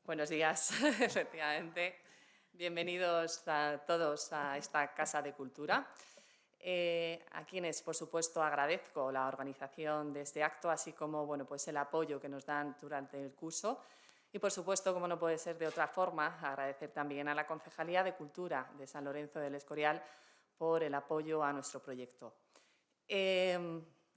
Buenos días, efectivamente. Bienvenidos a todos a esta Casa de Cultura, a quienes, por supuesto, agradezco la organización de este acto, así como pues el apoyo que nos dan durante el curso. Y, por supuesto, como no puede ser de otra forma, agradecer también a la Concejalía de Cultura de San Lorenzo del Escorial por el apoyo a nuestro proyecto.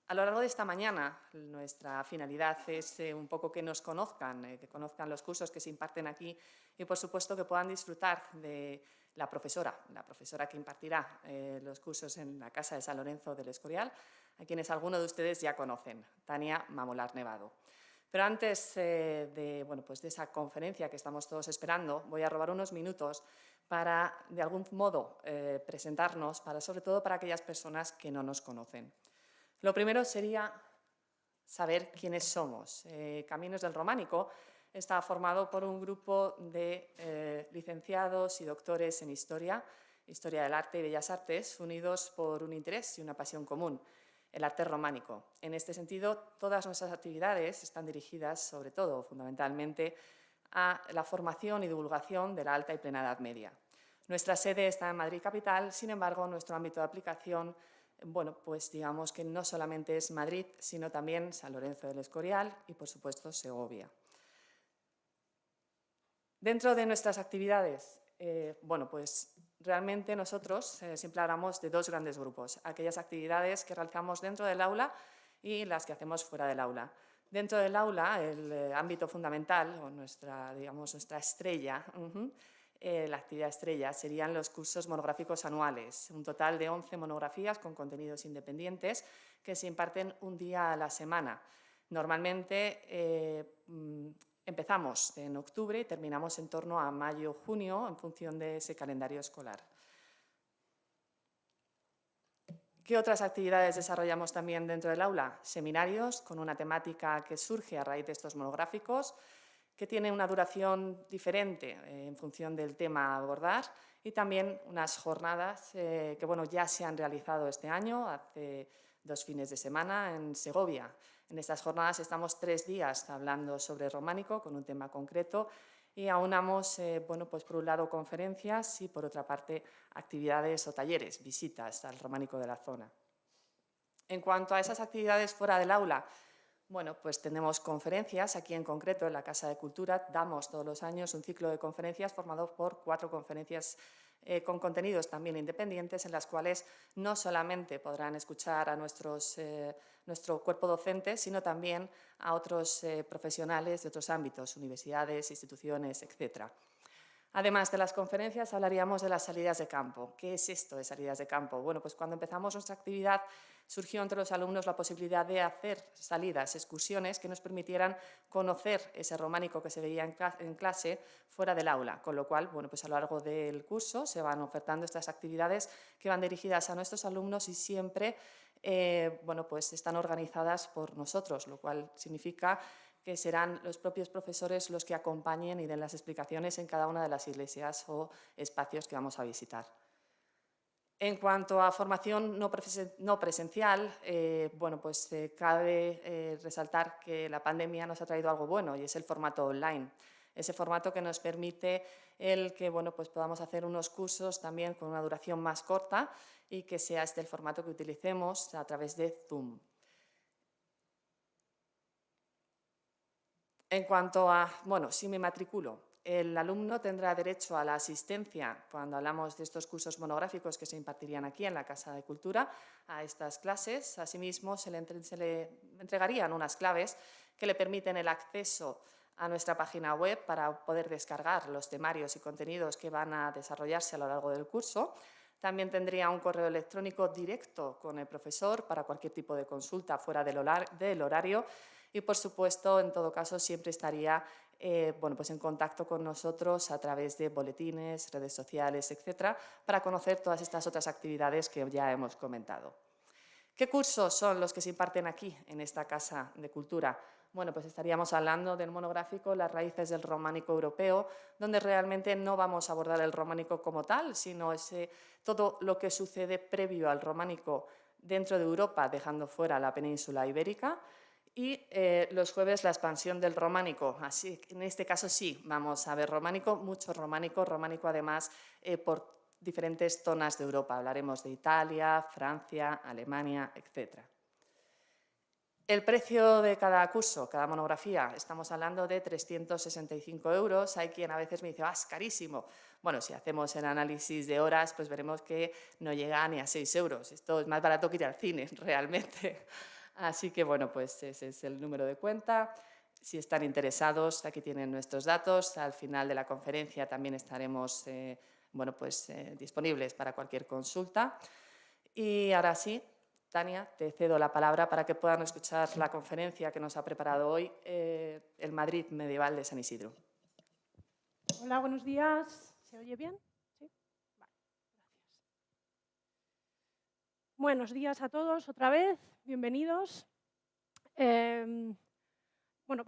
A lo largo de esta mañana, nuestra finalidad es un poco que nos conozcan, que conozcan los cursos que se imparten aquí y, por supuesto, que puedan disfrutar de la profesora que impartirá los cursos en la Casa de San Lorenzo del Escorial, a quienes algunos de ustedes ya conocen, Tania Mamolar Nevado. Pero antes de esa conferencia que estamos todos esperando, voy a robar unos minutos para, de algún modo, presentarnos, sobre todo para aquellas personas que no nos conocen. Lo primero sería saber quiénes somos. Caminos del Románico está formado por un grupo de licenciados y doctores en Historia del Arte y Bellas Artes, unidos por un interés y una pasión común, el arte románico. En este sentido, todas nuestras actividades están dirigidas, sobre todo, fundamentalmente, a la formación y divulgación de la Alta y Plena Edad Media. Nuestra sede está en Madrid capital, sin embargo, nuestro ámbito de aplicación pues digamos que no solamente es Madrid, sino también San Lorenzo del Escorial y, por supuesto, Segovia. Dentro de nuestras actividades, pues realmente nosotros siempre hablamos de dos grandes grupos, aquellas actividades que realizamos dentro del aula y las que hacemos fuera del aula. Dentro del aula, el ámbito fundamental, o nuestra estrella, la actividad estrella, serían los cursos monográficos anuales, un total de 11 monografías con contenidos independientes que se imparten un día a la semana. Normalmente empezamos en octubre y terminamos en torno a mayo-junio en función de ese calendario escolar. ¿Qué otras actividades desarrollamos también dentro del aula? Seminarios con una temática que surge a raíz de estos monográficos, que tiene una duración diferente en función del tema a abordar, y también unas jornadas que ya se han realizado este año, hace 2 fines de semana en Segovia. En estas jornadas estamos 3 días hablando sobre románico con un tema concreto y aunamos, pues por un lado conferencias y por otra parte actividades o talleres, visitas al románico de la zona. En cuanto a esas actividades fuera del aula, pues tenemos conferencias, aquí en concreto en la Casa de Cultura damos todos los años un ciclo de conferencias formado por 4 conferencias con contenidos también independientes, en las cuales no solamente podrán escuchar a nuestro cuerpo docente, sino también a otros profesionales de otros ámbitos, universidades, instituciones, etc. Además de las conferencias, hablaríamos de las salidas de campo. ¿Qué es esto de salidas de campo? Pues cuando empezamos nuestra actividad surgió entre los alumnos la posibilidad de hacer salidas, excursiones que nos permitieran conocer ese románico que se veía en clase fuera del aula, con lo cual, pues a lo largo del curso se van ofertando estas actividades que van dirigidas a nuestros alumnos y siempre pues están organizadas por nosotros, lo cual significa que serán los propios profesores los que acompañen y den las explicaciones en cada una de las iglesias o espacios que vamos a visitar. En cuanto a formación no presencial, pues cabe resaltar que la pandemia nos ha traído algo bueno y es el formato online. Ese formato que nos permite el que pues podamos hacer unos cursos también con una duración más corta y que sea este el formato que utilicemos a través de Zoom. En cuanto a, si me matriculo, el alumno tendrá derecho a la asistencia cuando hablamos de estos cursos monográficos que se impartirían aquí en la Casa de Cultura a estas clases. Asimismo, se le entregarían unas claves que le permiten el acceso a nuestra página web para poder descargar los temarios y contenidos que van a desarrollarse a lo largo del curso. También tendría un correo electrónico directo con el profesor para cualquier tipo de consulta fuera del horario y, por supuesto, en todo caso, siempre estaría pues en contacto con nosotros a través de boletines, redes sociales, etcétera, para conocer todas estas otras actividades que ya hemos comentado. ¿Qué cursos son los que se imparten aquí, en esta Casa de Cultura? Pues estaríamos hablando del monográfico Las raíces del románico europeo, donde realmente no vamos a abordar el románico como tal, sino todo lo que sucede previo al románico dentro de Europa, dejando fuera la península ibérica. Y los jueves la expansión del románico. Así, en este caso sí, vamos a ver románico, mucho románico, románico además por diferentes zonas de Europa. Hablaremos de Italia, Francia, Alemania, etc. El precio de cada curso, cada monografía, estamos hablando de 365 euros. Hay quien a veces me dice, es carísimo. Bueno, si hacemos el análisis de horas, pues veremos que no llega ni a 6 euros. Esto es más barato que ir al cine, realmente. Así que, bueno, pues ese es el número de cuenta. Si están interesados, aquí tienen nuestros datos. Al final de la conferencia también estaremos disponibles para cualquier consulta. Y ahora sí, Tania, te cedo la palabra para que puedan escuchar la conferencia que nos ha preparado hoy el Madrid medieval de San Isidro. Hola, buenos días. ¿Se oye bien? ¿Sí? Vale, gracias. Buenos días a todos otra vez, bienvenidos.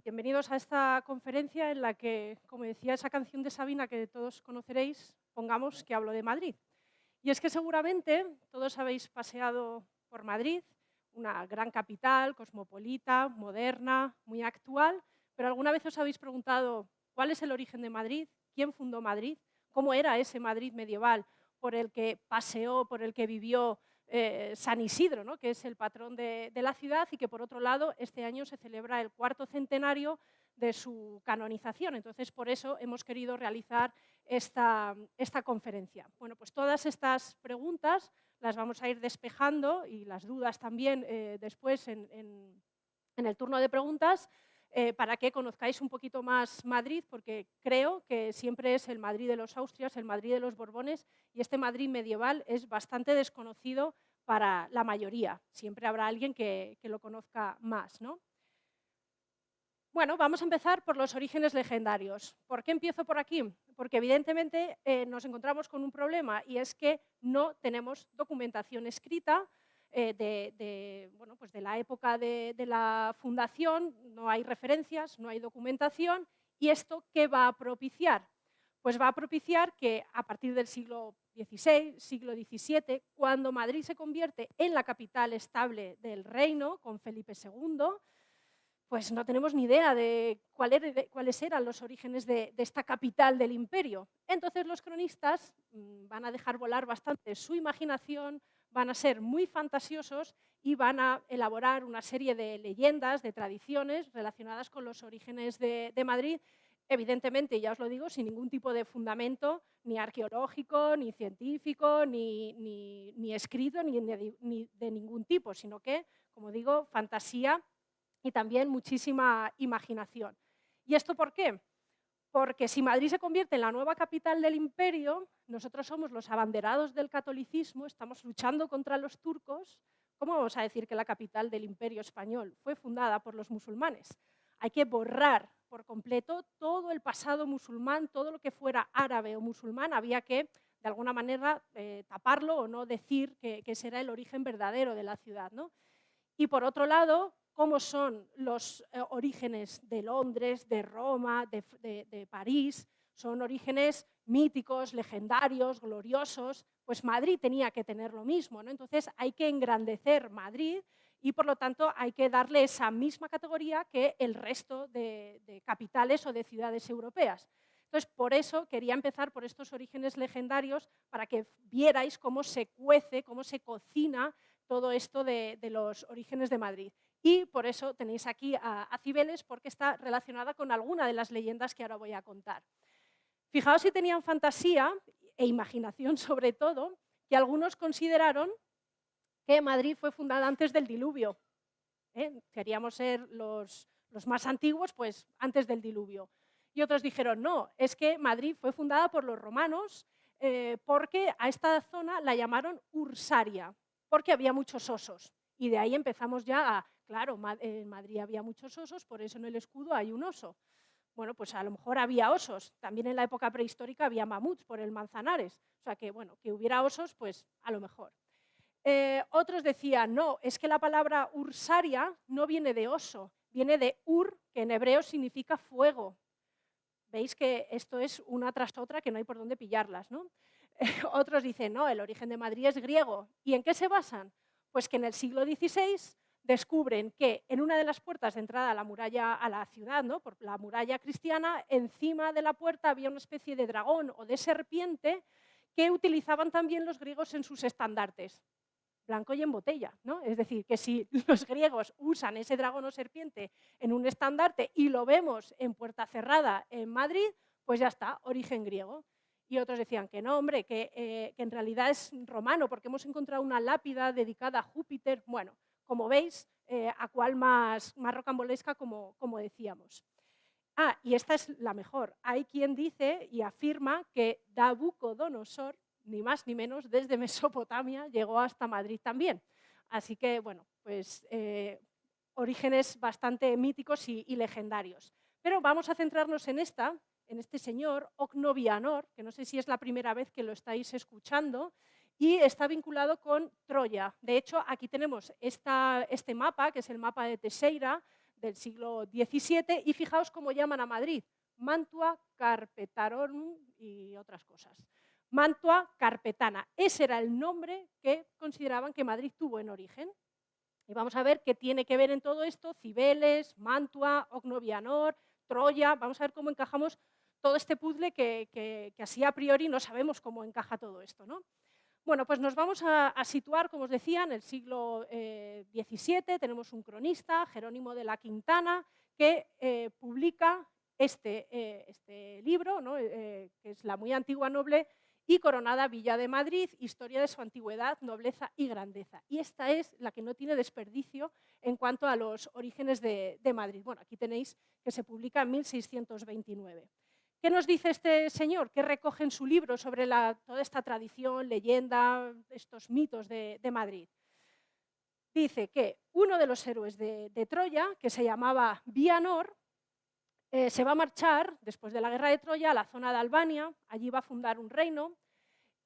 Bienvenidos a esta conferencia en la que, como decía esa canción de Sabina que todos conoceréis, pongamos que hablo de Madrid. Y es que seguramente todos habéis paseado por Madrid, una gran capital, cosmopolita, moderna, muy actual, pero ¿alguna vez os habéis preguntado cuál es el origen de Madrid? ¿Quién fundó Madrid? ¿Cómo era ese Madrid medieval por el que paseó, por el que vivió San Isidro, ¿no? Que es el patrón de la ciudad y que, por otro lado, este año se celebra el 4º centenario de su canonización? Entonces, por eso hemos querido realizar esta conferencia. Bueno, pues todas estas preguntas las vamos a ir despejando y las dudas también después en el turno de preguntas para que conozcáis un poquito más Madrid, porque creo que siempre es el Madrid de los Austrias, el Madrid de los Borbones, y este Madrid medieval es bastante desconocido para la mayoría. Siempre habrá alguien que lo conozca más, ¿no? Bueno, vamos a empezar por los orígenes legendarios. ¿Por qué empiezo por aquí? Porque evidentemente nos encontramos con un problema y es que no tenemos documentación escrita de la época de la fundación, no hay referencias, no hay documentación. ¿Y esto qué va a propiciar? Pues va a propiciar que a partir del siglo XVI, siglo XVII, cuando Madrid se convierte en la capital estable del reino con Felipe II, pues no tenemos ni idea de cuáles eran los orígenes de esta capital del imperio. Entonces los cronistas van a dejar volar bastante su imaginación, van a ser muy fantasiosos y van a elaborar una serie de leyendas, de tradiciones relacionadas con los orígenes de Madrid, evidentemente, ya os lo digo, sin ningún tipo de fundamento, ni arqueológico, ni científico, ni escrito, ni de ningún tipo, sino que, como digo, fantasía y también muchísima imaginación. ¿Y esto por qué? Porque si Madrid se convierte en la nueva capital del imperio, nosotros somos los abanderados del catolicismo, estamos luchando contra los turcos. ¿Cómo vamos a decir que la capital del imperio español fue fundada por los musulmanes? Hay que borrar por completo todo el pasado musulmán, todo lo que fuera árabe o musulmán, había que de alguna manera taparlo o no decir que ese era el origen verdadero de la ciudad, ¿no? Y por otro lado, ¿cómo son los orígenes de Londres, de Roma, de París? Son orígenes míticos, legendarios, gloriosos. Pues Madrid tenía que tener lo mismo, ¿no? Entonces hay que engrandecer Madrid y por lo tanto hay que darle esa misma categoría que el resto de capitales o de ciudades europeas. Entonces, por eso quería empezar por estos orígenes legendarios para que vierais cómo se cuece, cómo se cocina todo esto de los orígenes de Madrid. Y por eso tenéis aquí a Cibeles, porque está relacionada con alguna de las leyendas que ahora voy a contar. Fijaos si tenían fantasía e imaginación sobre todo, que algunos consideraron que Madrid fue fundada antes del diluvio. Queríamos ser los más antiguos, pues antes del diluvio. Y otros dijeron, no, es que Madrid fue fundada por los romanos porque a esta zona la llamaron Ursaria, porque había muchos osos. Y de ahí empezamos ya a, claro, en Madrid había muchos osos, por eso en el escudo hay un oso. Bueno, pues a lo mejor había osos. También en la época prehistórica había mamuts por el Manzanares. O sea que, bueno, que hubiera osos, pues a lo mejor. Otros decían, no, es que la palabra ursaria no viene de oso, viene de ur, que en hebreo significa fuego. Veis que esto es una tras otra que no hay por dónde pillarlas, ¿no? Otros dicen, no, el origen de Madrid es griego. ¿Y en qué se basan? Pues que en el siglo XVI descubren que en una de las puertas de entrada a la muralla, a la ciudad, ¿no? Por la muralla cristiana, encima de la puerta había una especie de dragón o de serpiente que utilizaban también los griegos en sus estandartes, blanco y en botella, ¿no? Es decir, que si los griegos usan ese dragón o serpiente en un estandarte y lo vemos en Puerta Cerrada en Madrid, pues ya está, origen griego. Y otros decían que no, hombre, que en realidad es romano, porque hemos encontrado una lápida dedicada a Júpiter. Bueno, como veis, a cuál más rocambolesca, como decíamos. Y esta es la mejor. Hay quien dice y afirma que Nabucodonosor, ni más ni menos, desde Mesopotamia llegó hasta Madrid también. Así que, bueno, pues orígenes bastante míticos y legendarios. Pero vamos a centrarnos en este señor, Ocnovianor, que no sé si es la primera vez que lo estáis escuchando, y está vinculado con Troya. De hecho, aquí tenemos este mapa, que es el mapa de Teixeira, del siglo XVII, y fijaos cómo llaman a Madrid, Mantua Carpetarum y otras cosas. Mantua Carpetana, ese era el nombre que consideraban que Madrid tuvo en origen. Y vamos a ver qué tiene que ver en todo esto, Cibeles, Mantua, Ocnovianor, Troya, vamos a ver cómo encajamos todo este puzzle que así a priori no sabemos cómo encaja todo esto, ¿no? Bueno, pues nos vamos a situar, como os decía, en el siglo XVII. Tenemos un cronista, Jerónimo de la Quintana, que publica este libro, ¿no? Que es La muy antigua noble y coronada Villa de Madrid, historia de su antigüedad, nobleza y grandeza. Y esta es la que no tiene desperdicio en cuanto a los orígenes de Madrid. Bueno, aquí tenéis que se publica en 1629. ¿Qué nos dice este señor? ¿Qué recoge en su libro sobre toda esta tradición, leyenda, estos mitos de Madrid? Dice que uno de los héroes de Troya, que se llamaba Bianor, se va a marchar, después de la guerra de Troya, a la zona de Albania, allí va a fundar un reino,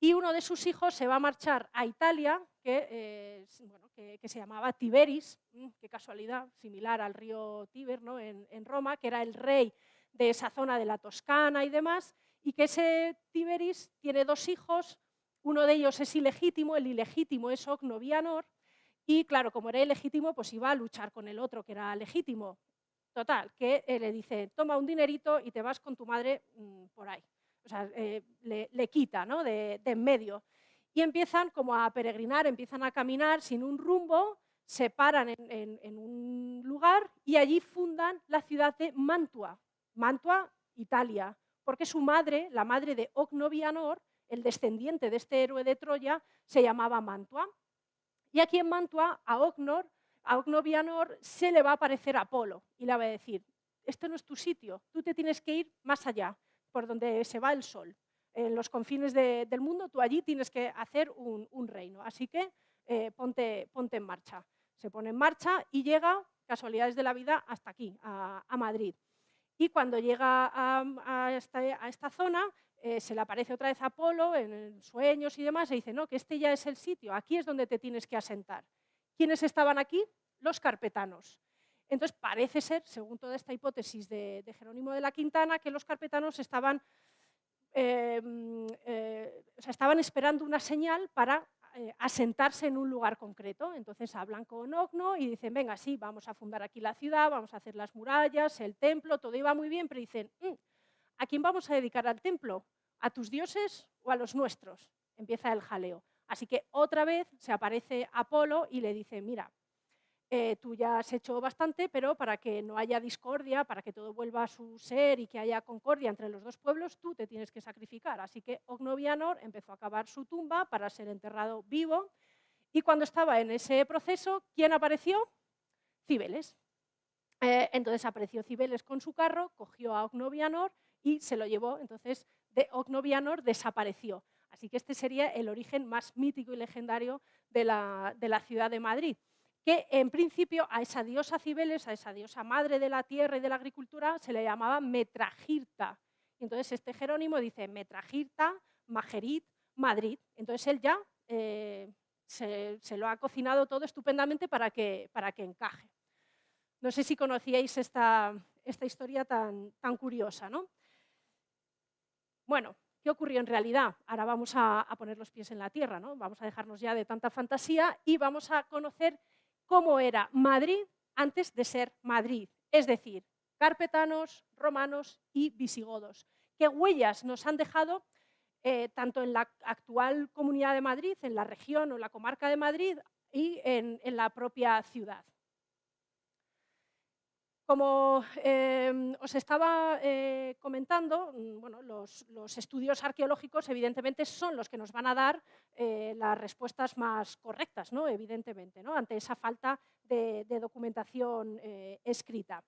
y uno de sus hijos se va a marchar a Italia, que se llamaba Tiberis, qué casualidad, similar al río Tíber, ¿no? en Roma, que era el rey de esa zona de la Toscana y demás, y que ese Tiberis tiene dos hijos, uno de ellos es ilegítimo, el ilegítimo es Ocnovianor, y claro, como era ilegítimo, pues iba a luchar con el otro, que era legítimo. Total, que le dice, toma un dinerito y te vas con tu madre por ahí. O sea, le quita, ¿no? de en medio. Y empiezan como a peregrinar, empiezan a caminar sin un rumbo, se paran en un lugar y allí fundan la ciudad de Mantua. Mantua, Italia, porque su madre, la madre de Ocnovianor, el descendiente de este héroe de Troya, se llamaba Mantua. Y aquí en Mantua, a Ocnovianor se le va a aparecer Apolo y le va a decir, este no es tu sitio, tú te tienes que ir más allá, por donde se va el sol. En los confines del mundo, tú allí tienes que hacer un reino. Así que ponte en marcha. Se pone en marcha y llega, casualidades de la vida, hasta aquí, a Madrid. Y cuando llega a esta zona, se le aparece otra vez Apolo en sueños y demás, y dice, no, que este ya es el sitio, aquí es donde te tienes que asentar. ¿Quiénes estaban aquí? Los carpetanos. Entonces parece ser, según toda esta hipótesis de Jerónimo de la Quintana, que los carpetanos estaban esperando una señal para asentarse en un lugar concreto. Entonces hablan con Ocno y dicen, venga, sí, vamos a fundar aquí la ciudad, vamos a hacer las murallas, el templo, todo iba muy bien, pero dicen, ¿a quién vamos a dedicar al templo? ¿A tus dioses o a los nuestros? Empieza el jaleo. Así que otra vez se aparece Apolo y le dice, mira, tú ya has hecho bastante, pero para que no haya discordia, para que todo vuelva a su ser y que haya concordia entre los dos pueblos, tú te tienes que sacrificar. Así que Ocnovianor empezó a cavar su tumba para ser enterrado vivo y cuando estaba en ese proceso, ¿quién apareció? Cibeles. Entonces apareció Cibeles con su carro, cogió a Ocnovianor y se lo llevó. Entonces de Ocnovianor desapareció. Así que este sería el origen más mítico y legendario de la ciudad de Madrid, que en principio a esa diosa Cibeles, a esa diosa madre de la tierra y de la agricultura, se le llamaba Metragirta. Y entonces este Jerónimo dice Metragirta, Majerit, Madrid. Entonces él ya se lo ha cocinado todo estupendamente para que encaje. No sé si conocíais esta historia tan curiosa, ¿no? Bueno, ¿qué ocurrió en realidad? Ahora vamos a poner los pies en la tierra, ¿no? Vamos a dejarnos ya de tanta fantasía y vamos a conocer cómo era Madrid antes de ser Madrid, es decir, carpetanos, romanos y visigodos. ¿Qué huellas nos han dejado tanto en la actual Comunidad de Madrid, en la región o la comarca de Madrid y en la propia ciudad? Como os estaba comentando, bueno, los estudios arqueológicos evidentemente son los que nos van a dar las respuestas más correctas, ¿no? Evidentemente, ¿no? Ante esa falta de documentación escrita.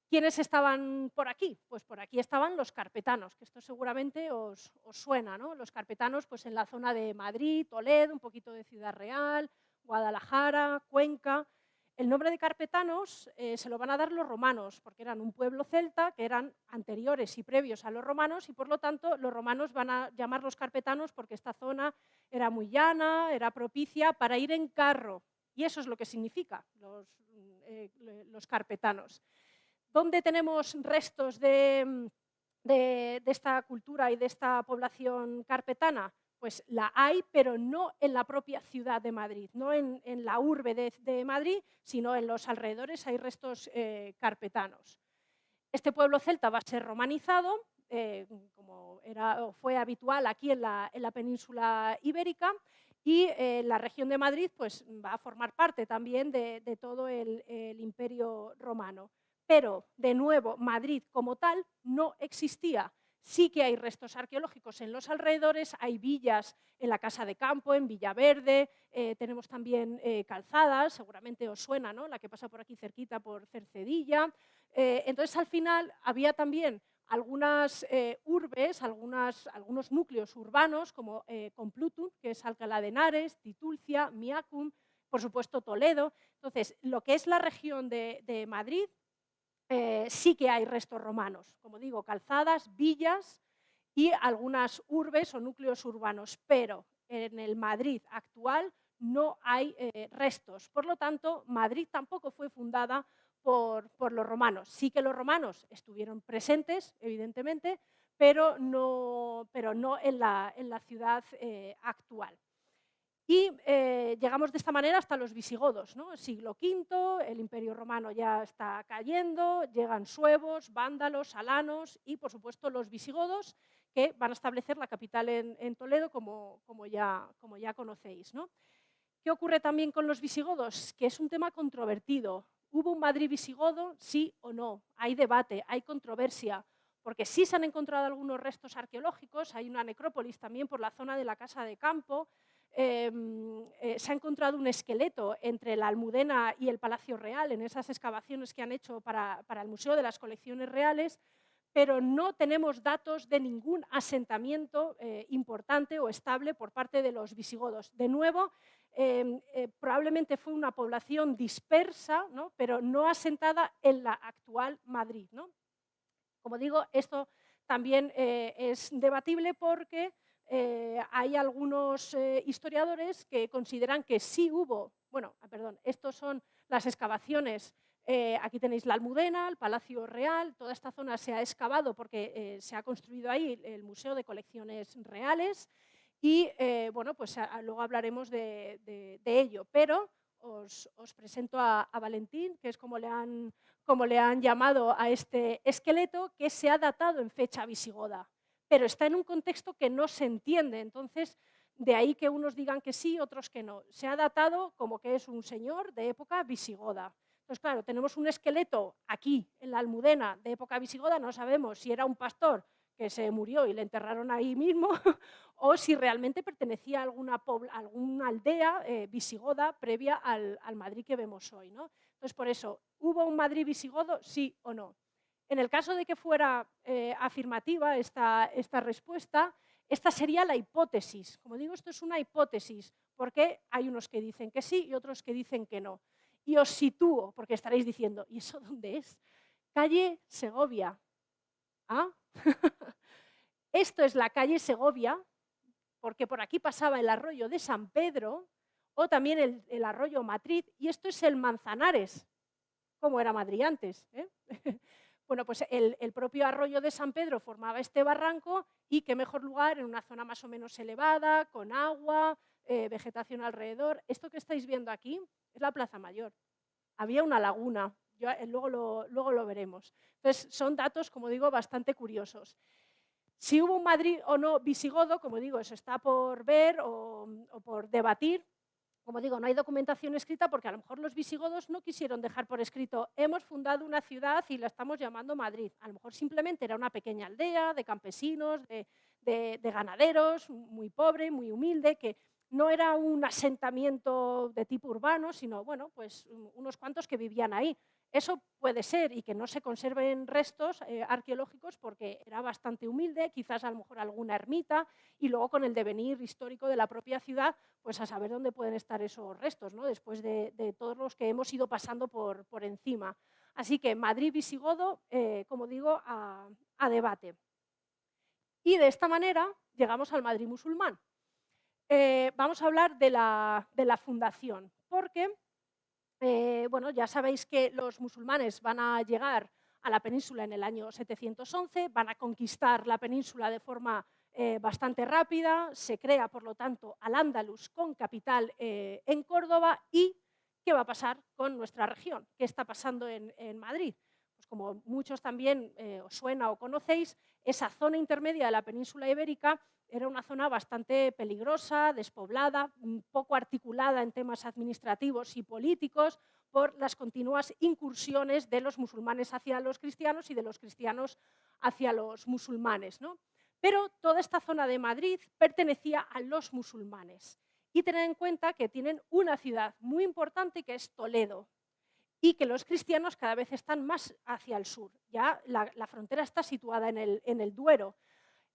¿Quiénes estaban por aquí? Pues por aquí estaban los carpetanos, que esto seguramente os suena, ¿no? Los carpetanos pues en la zona de Madrid, Toledo, un poquito de Ciudad Real, Guadalajara, Cuenca. El nombre de carpetanos se lo van a dar los romanos, porque eran un pueblo celta que eran anteriores y previos a los romanos y por lo tanto los romanos van a llamarlos carpetanos porque esta zona era muy llana, era propicia para ir en carro y eso es lo que significa los carpetanos. ¿Dónde tenemos restos de esta cultura y de esta población carpetana? Pues la hay, pero no en la propia ciudad de Madrid, no en la urbe de Madrid, sino en los alrededores hay restos carpetanos. Este pueblo celta va a ser romanizado, como fue habitual aquí en la península ibérica, y la región de Madrid pues, va a formar parte también de todo el Imperio Romano. Pero, de nuevo, Madrid como tal no existía. Sí que hay restos arqueológicos en los alrededores, hay villas en la Casa de Campo, en Villaverde, tenemos también calzadas, seguramente os suena, ¿no? La que pasa por aquí cerquita por Cercedilla. Entonces, al final, había también algunas urbes, algunos núcleos urbanos, como Complutum, que es Alcalá de Henares, Titulcia, Miacum, por supuesto Toledo. Entonces, lo que es la región de Madrid, sí que hay restos romanos, como digo, calzadas, villas y algunas urbes o núcleos urbanos, pero en el Madrid actual no hay restos. Por lo tanto, Madrid tampoco fue fundada por los romanos. Sí que los romanos estuvieron presentes, evidentemente, pero no en la ciudad actual. Y llegamos de esta manera hasta los visigodos, ¿no? Siglo V, el Imperio Romano ya está cayendo, llegan suevos, vándalos, alanos y, por supuesto, los visigodos, que van a establecer la capital en Toledo, como ya conocéis, ¿no? ¿Qué ocurre también con los visigodos? Que es un tema controvertido. ¿Hubo un Madrid visigodo? Sí o no. Hay debate, hay controversia, porque sí se han encontrado algunos restos arqueológicos, hay una necrópolis también por la zona de la Casa de Campo, se ha encontrado un esqueleto entre la Almudena y el Palacio Real en esas excavaciones que han hecho para el Museo de las Colecciones Reales, pero no tenemos datos de ningún asentamiento importante o estable por parte de los visigodos. De nuevo, probablemente fue una población dispersa, ¿no? Pero no asentada en la actual Madrid, ¿no? Como digo, esto también es debatible porque hay algunos historiadores que consideran que sí hubo, estos son las excavaciones, aquí tenéis la Almudena, el Palacio Real, toda esta zona se ha excavado porque se ha construido ahí el Museo de Colecciones Reales y pues luego hablaremos de ello, pero os presento a Valentín, que es como le han llamado a este esqueleto, que se ha datado en fecha visigoda, pero está en un contexto que no se entiende, entonces de ahí que unos digan que sí, otros que no. Se ha datado como que es un señor de época visigoda. Entonces, claro, tenemos un esqueleto aquí, en la Almudena, de época visigoda, no sabemos si era un pastor que se murió y le enterraron ahí mismo, o si realmente pertenecía a alguna aldea visigoda previa al Madrid que vemos hoy, ¿no? Entonces, por eso, ¿hubo un Madrid visigodo? Sí o no. En el caso de que fuera afirmativa esta respuesta, esta sería la hipótesis. Como digo, esto es una hipótesis, porque hay unos que dicen que sí y otros que dicen que no. Y os sitúo, porque estaréis diciendo, ¿y eso dónde es? Calle Segovia. ¿Ah? Esto es la calle Segovia, porque por aquí pasaba el arroyo de San Pedro, o también el arroyo Matriz, y esto es el Manzanares, como era Madrid antes. Bueno, pues el propio arroyo de San Pedro formaba este barranco y qué mejor lugar en una zona más o menos elevada, con agua, vegetación alrededor. Esto que estáis viendo aquí es la Plaza Mayor. había una laguna. Luego lo veremos. Entonces, son datos, como digo, bastante curiosos. Si hubo un Madrid o no visigodo, como digo, eso está por ver o por debatir. Como digo, no hay documentación escrita porque a lo mejor los visigodos no quisieron dejar por escrito hemos fundado una ciudad y la estamos llamando Madrid. A lo mejor simplemente era una pequeña aldea de campesinos, de ganaderos, muy pobre, muy humilde, que no era un asentamiento de tipo urbano, sino bueno, pues unos cuantos que vivían ahí. Eso puede ser y que no se conserven restos arqueológicos porque era bastante humilde, quizás a lo mejor alguna ermita, y luego con el devenir histórico de la propia ciudad, pues a saber dónde pueden estar esos restos, ¿no? Después de todos los que hemos ido pasando por encima. Así que Madrid visigodo, como digo, a debate. Y de esta manera llegamos al Madrid musulmán. Vamos a hablar de la fundación, porque bueno, ya sabéis que los musulmanes van a llegar a la península en el año 711, van a conquistar la península de forma bastante rápida, se crea, por lo tanto, Al-Ándalus con capital en Córdoba. ¿Y qué va a pasar con nuestra región? ¿Qué está pasando en Madrid? Pues como muchos también os suena o conocéis, esa zona intermedia de la península ibérica era una zona bastante peligrosa, despoblada, poco articulada en temas administrativos y políticos por las continuas incursiones de los musulmanes hacia los cristianos y de los cristianos hacia los musulmanes, ¿no? Pero toda esta zona de Madrid pertenecía a los musulmanes. Y tened en cuenta que tienen una ciudad muy importante que es Toledo y que los cristianos cada vez están más hacia el sur. Ya la frontera está situada en el Duero.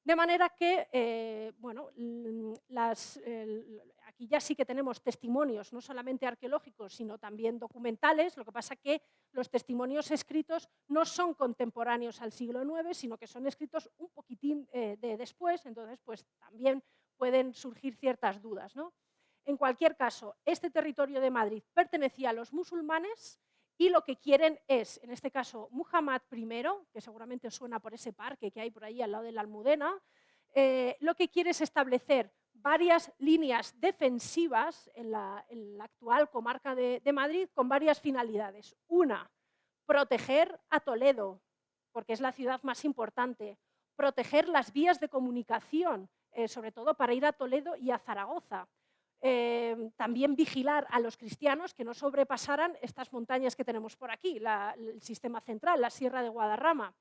De manera que, bueno, aquí ya sí que tenemos testimonios, no solamente arqueológicos, sino también documentales. Lo que pasa que los testimonios escritos no son contemporáneos al siglo IX, sino que son escritos un poquitín de después, entonces pues también pueden surgir ciertas dudas, ¿no? En cualquier caso, este territorio de Madrid pertenecía a los musulmanes y lo que quieren es, en este caso, Muhammad I, que seguramente os suena por ese parque que hay por ahí al lado de la Almudena, lo que quiere es establecer varias líneas defensivas en la actual comarca de Madrid con varias finalidades. Una, proteger a Toledo, porque es la ciudad más importante. Proteger las vías de comunicación, sobre todo para ir a Toledo y a Zaragoza. También vigilar a los cristianos que no sobrepasaran estas montañas que tenemos por aquí, el sistema central, la Sierra de Guadarrama.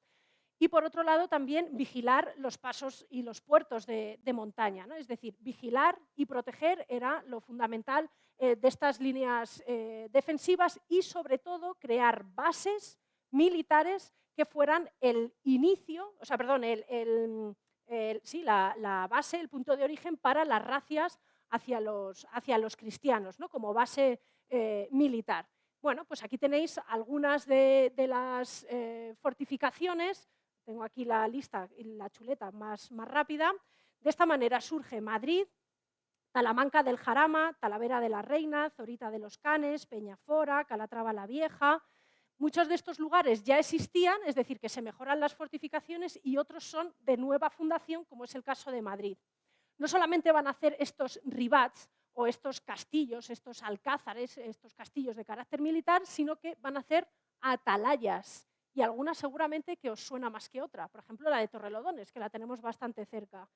Y por otro lado también vigilar los pasos y los puertos de montaña, ¿no? Es decir, vigilar y proteger era lo fundamental de estas líneas defensivas y sobre todo crear bases militares que fueran el inicio, o sea, perdón, la base, el punto de origen para las razias hacia los cristianos, ¿no? Como base militar. Bueno, pues aquí tenéis algunas de las fortificaciones. Tengo aquí la lista y la chuleta más rápida. De esta manera surge Madrid, Talamanca del Jarama, Talavera de la Reina, Zorita de los Canes, Peñafora, Calatrava la Vieja. Muchos de estos lugares ya existían, es decir, que se mejoran las fortificaciones, y otros son de nueva fundación, como es el caso de Madrid. No solamente van a hacer estos ribats o estos castillos, estos alcázares, estos castillos de carácter militar, sino que van a hacer atalayas, y algunas seguramente que os suena más que otra. Por ejemplo, la de Torrelodones, que la tenemos bastante cerca.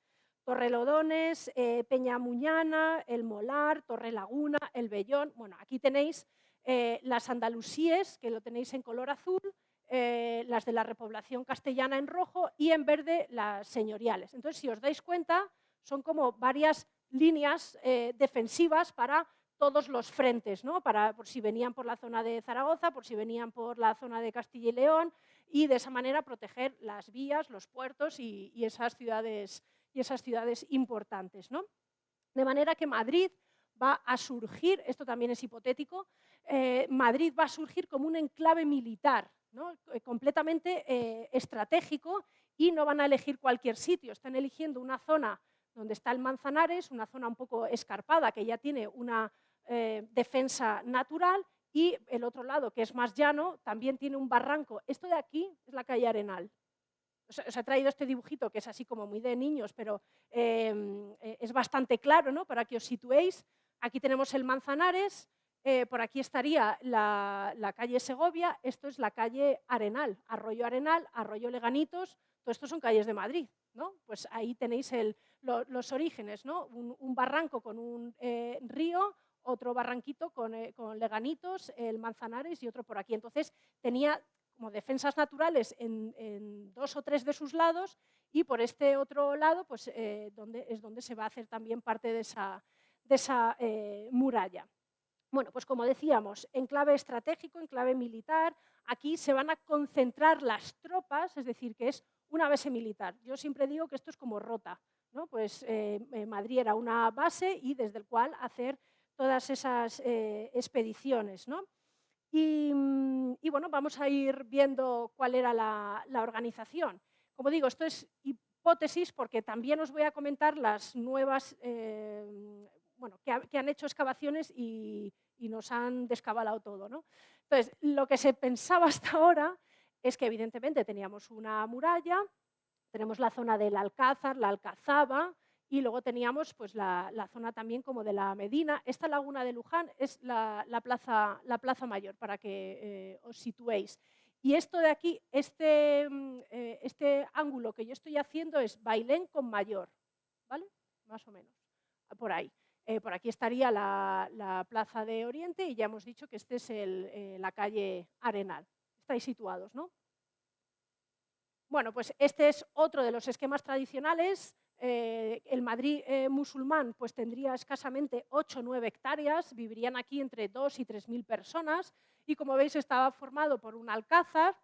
Torrelodones, Peñamuñana, El Molar, Torrelaguna, El Vellón. Bueno, aquí tenéis las andalusíes, que lo tenéis en color azul, las de la repoblación castellana en rojo y en verde las señoriales. Entonces, si os dais cuenta, son como varias líneas defensivas para todos los frentes, ¿no? Por si venían por la zona de Zaragoza, por si venían por la zona de Castilla y León, y de esa manera proteger las vías, los puertos y esas ciudades importantes, ¿no? De manera que Madrid va a surgir, esto también es hipotético, Madrid va a surgir como un enclave militar, ¿no? Completamente estratégico, y no van a elegir cualquier sitio, están eligiendo una zona donde está el Manzanares, una zona un poco escarpada que ya tiene una defensa natural, y el otro lado, que es más llano, también tiene un barranco. Esto de aquí es la calle Arenal. Os he traído este dibujito que es así como muy de niños, pero es bastante claro, ¿no? Para que os situéis. Aquí tenemos el Manzanares, Por aquí estaría la calle Segovia, esto es la calle Arenal, Arroyo Leganitos, todo esto son calles de Madrid, ¿no? Pues ahí tenéis los orígenes, ¿no? Un barranco con un río, otro barranquito con Leganitos, el Manzanares y otro por aquí. Entonces tenía como defensas naturales en 2 o 3 de sus lados, y por este otro lado pues, es donde se va a hacer también parte de esa muralla. Bueno, pues como decíamos, enclave estratégico, enclave militar, aquí se van a concentrar las tropas, es decir, que es una base militar. Yo siempre digo que esto es como Rota, ¿no? Pues Madrid era una base y desde el cual hacer todas esas expediciones, ¿no? Y bueno, vamos a ir viendo cuál era la organización. Como digo, esto es hipótesis porque también os voy a comentar las nuevas, bueno, que han hecho excavaciones y nos han descabalado todo, ¿no? Entonces, lo que se pensaba hasta ahora es que evidentemente teníamos una muralla, tenemos la zona del Alcázar, la Alcazaba, y luego teníamos pues, la zona también como de la Medina. Esta laguna de Luján es la plaza Mayor, para que os situéis. Y esto de aquí, este ángulo que yo estoy haciendo es Bailén con Mayor, ¿vale? Más o menos, por ahí. Por aquí estaría la plaza de Oriente y ya hemos dicho que este es la calle Arenal. Estáis situados, ¿no? Bueno, pues este es otro de los esquemas tradicionales. El Madrid musulmán pues tendría escasamente 8 o 9 hectáreas, vivirían aquí entre 2 y 3.000 personas y como veis estaba formado por un alcázar,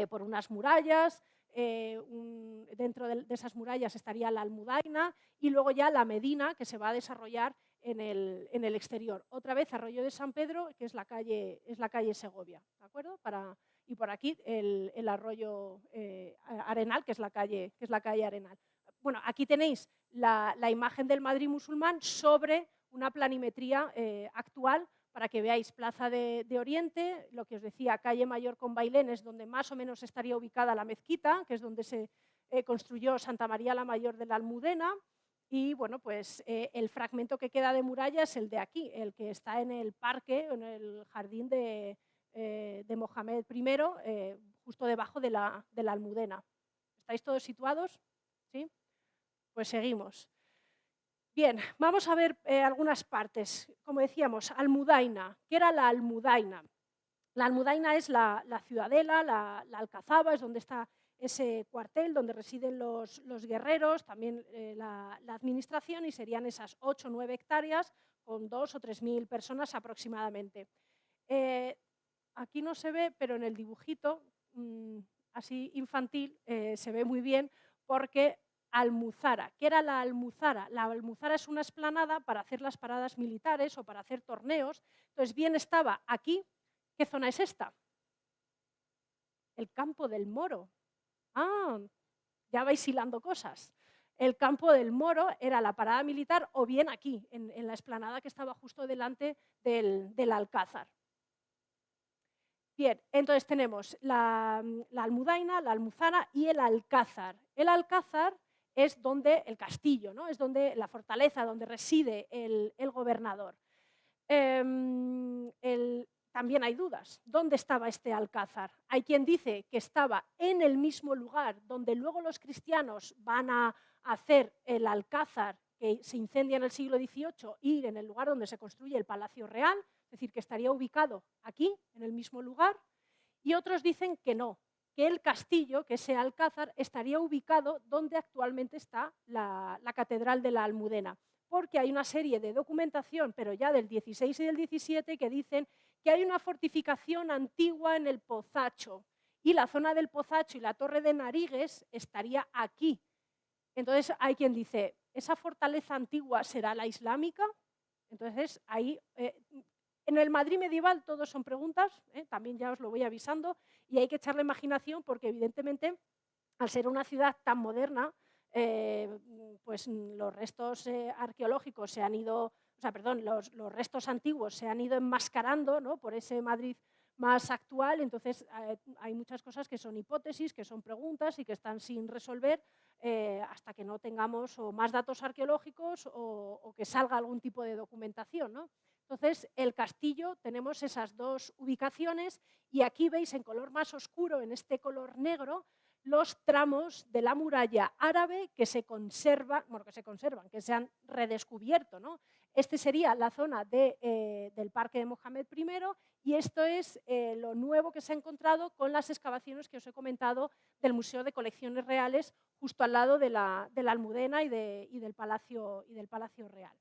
por unas murallas, dentro de esas murallas estaría la Almudaina y luego ya la Medina que se va a desarrollar en el exterior. Otra vez Arroyo de San Pedro, que es la calle Segovia, ¿de acuerdo? Y por aquí el arroyo Arenal, que es la calle Arenal. Bueno, aquí tenéis la imagen del Madrid musulmán sobre una planimetría actual para que veáis Plaza de Oriente, lo que os decía, calle Mayor con Bailén es donde más o menos estaría ubicada la mezquita, que es donde se construyó Santa María la Mayor de la Almudena, y bueno, pues el fragmento que queda de muralla es el de aquí, el que está en el parque, en el jardín de Mohamed I, justo debajo de la Almudena. ¿Estáis todos situados? ¿Sí? Pues seguimos. Bien, vamos a ver algunas partes. Como decíamos, Almudaina. ¿Qué era la Almudaina? La Almudaina es la ciudadela, la alcazaba, es donde está ese cuartel donde residen los guerreros, también la administración, y serían esas 8 o 9 hectáreas con 2 o 3.000 personas aproximadamente. Aquí no se ve, pero en el dibujito, así infantil, se ve muy bien porque Almuzara. ¿Qué era la Almuzara? La Almuzara es una explanada para hacer las paradas militares o para hacer torneos. Entonces, bien estaba aquí. ¿Qué zona es esta? El Campo del Moro. Ah, ya vais hilando cosas. El Campo del Moro era la parada militar o bien aquí, en la explanada que estaba justo delante del Alcázar. Bien, entonces tenemos la Almudaina, la Almuzara y el Alcázar. El Alcázar es donde el castillo, ¿no? Es donde la fortaleza, donde reside el gobernador. También hay dudas. ¿Dónde estaba este Alcázar? Hay quien dice que estaba en el mismo lugar donde luego los cristianos van a hacer el Alcázar que se incendia en el siglo XVIII y en el lugar donde se construye el Palacio Real, es decir, que estaría ubicado aquí, en el mismo lugar, y otros dicen que no, que el castillo, que ese Alcázar, estaría ubicado donde actualmente está la Catedral de la Almudena, porque hay una serie de documentación, pero ya del 16 y del 17, que dicen que hay una fortificación antigua en el Pozacho, y la zona del Pozacho y la Torre de Narigues estaría aquí. Entonces hay quien dice, ¿esa fortaleza antigua será la islámica? Entonces ahí, en el Madrid medieval todos son preguntas, también ya os lo voy avisando, y hay que echarle imaginación porque evidentemente al ser una ciudad tan moderna, pues los restos arqueológicos se han ido, o sea, perdón, los restos antiguos se han ido enmascarando, ¿no? Por ese Madrid más actual, entonces hay muchas cosas que son hipótesis, que son preguntas y que están sin resolver hasta que no tengamos o más datos arqueológicos o que salga algún tipo de documentación, ¿no? Entonces, el castillo, tenemos esas dos ubicaciones y aquí veis en color más oscuro, en este color negro, los tramos de la muralla árabe que se conservan, que se han redescubierto, ¿no? Este sería la zona del Parque de Mohamed I y esto es lo nuevo que se ha encontrado con las excavaciones que os he comentado del Museo de Colecciones Reales, justo al lado de la Almudena y del Palacio Real.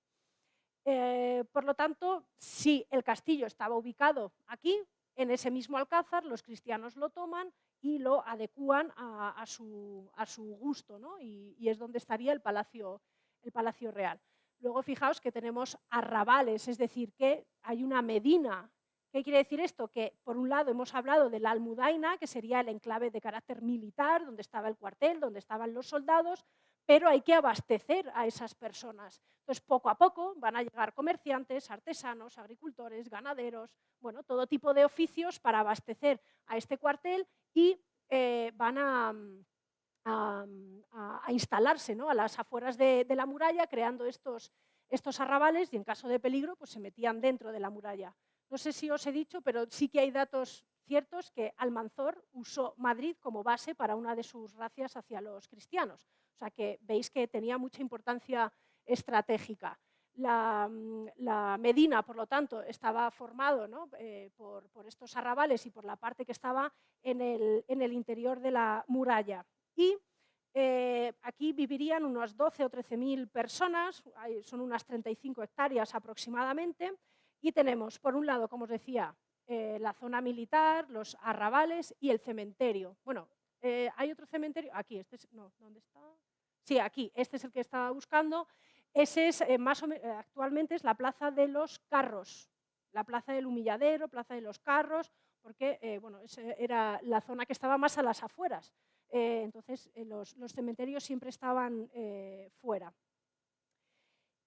Por lo tanto, si el castillo estaba ubicado aquí, en ese mismo alcázar, los cristianos lo toman y lo adecúan a su gusto, ¿no? Y es donde estaría el Palacio Real. Luego fijaos que tenemos arrabales, es decir, que hay una medina. ¿Qué quiere decir esto? Que por un lado hemos hablado de la Almudaina, que sería el enclave de carácter militar, donde estaba el cuartel, donde estaban los soldados, pero hay que abastecer a esas personas. Entonces, poco a poco van a llegar comerciantes, artesanos, agricultores, ganaderos, bueno, todo tipo de oficios para abastecer a este cuartel y van a instalarse, ¿no?, a las afueras de la muralla, creando estos arrabales y en caso de peligro pues se metían dentro de la muralla. No sé si os he dicho, pero sí que hay datos ciertos que Almanzor usó Madrid como base para una de sus razias hacia los cristianos. O sea que veis que tenía mucha importancia estratégica. La Medina, por lo tanto, estaba formado, ¿no?, por estos arrabales y por la parte que estaba en el interior de la muralla. Y aquí vivirían unas 12 o 13.000 personas, son unas 35 hectáreas aproximadamente, y tenemos, por un lado, como os decía, la zona militar, los arrabales y el cementerio. Bueno, hay otro cementerio, aquí, no, ¿dónde está? Sí, aquí, este es el que estaba buscando. Ese es, actualmente es la Plaza de los Carros, la Plaza del Humilladero, Plaza de los Carros, porque bueno, era la zona que estaba más a las afueras. Entonces, los cementerios siempre estaban fuera.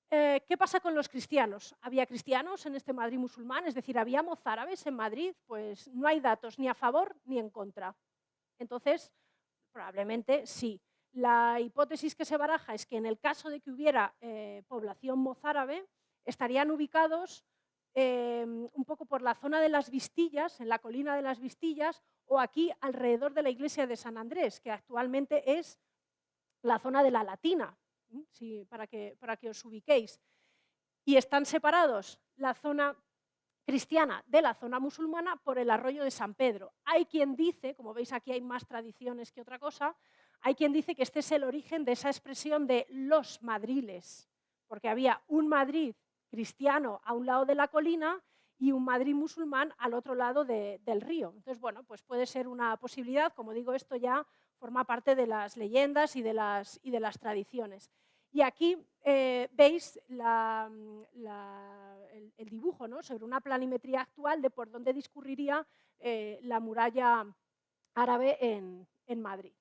¿Qué pasa con los cristianos? ¿Había cristianos en este Madrid musulmán? Es decir, ¿había mozárabes en Madrid? Pues no hay datos ni a favor ni en contra. Entonces, probablemente sí. La hipótesis que se baraja es que en el caso de que hubiera población mozárabe, estarían ubicados un poco por la zona de las Vistillas, en la colina de las Vistillas, o aquí alrededor de la iglesia de San Andrés, que actualmente es la zona de la Latina, ¿sí?, para que os ubiquéis. Y están separados la zona cristiana de la zona musulmana por el arroyo de San Pedro. Hay quien dice, como veis aquí hay más tradiciones que otra cosa, hay quien dice que este es el origen de esa expresión de los madriles, porque había un Madrid cristiano a un lado de la colina y un Madrid musulmán al otro lado del río. Entonces, bueno, pues puede ser una posibilidad. Como digo, esto ya forma parte de las leyendas y de las tradiciones. Y aquí veis el dibujo, ¿no?, sobre una planimetría actual de por dónde discurriría la muralla árabe en Madrid.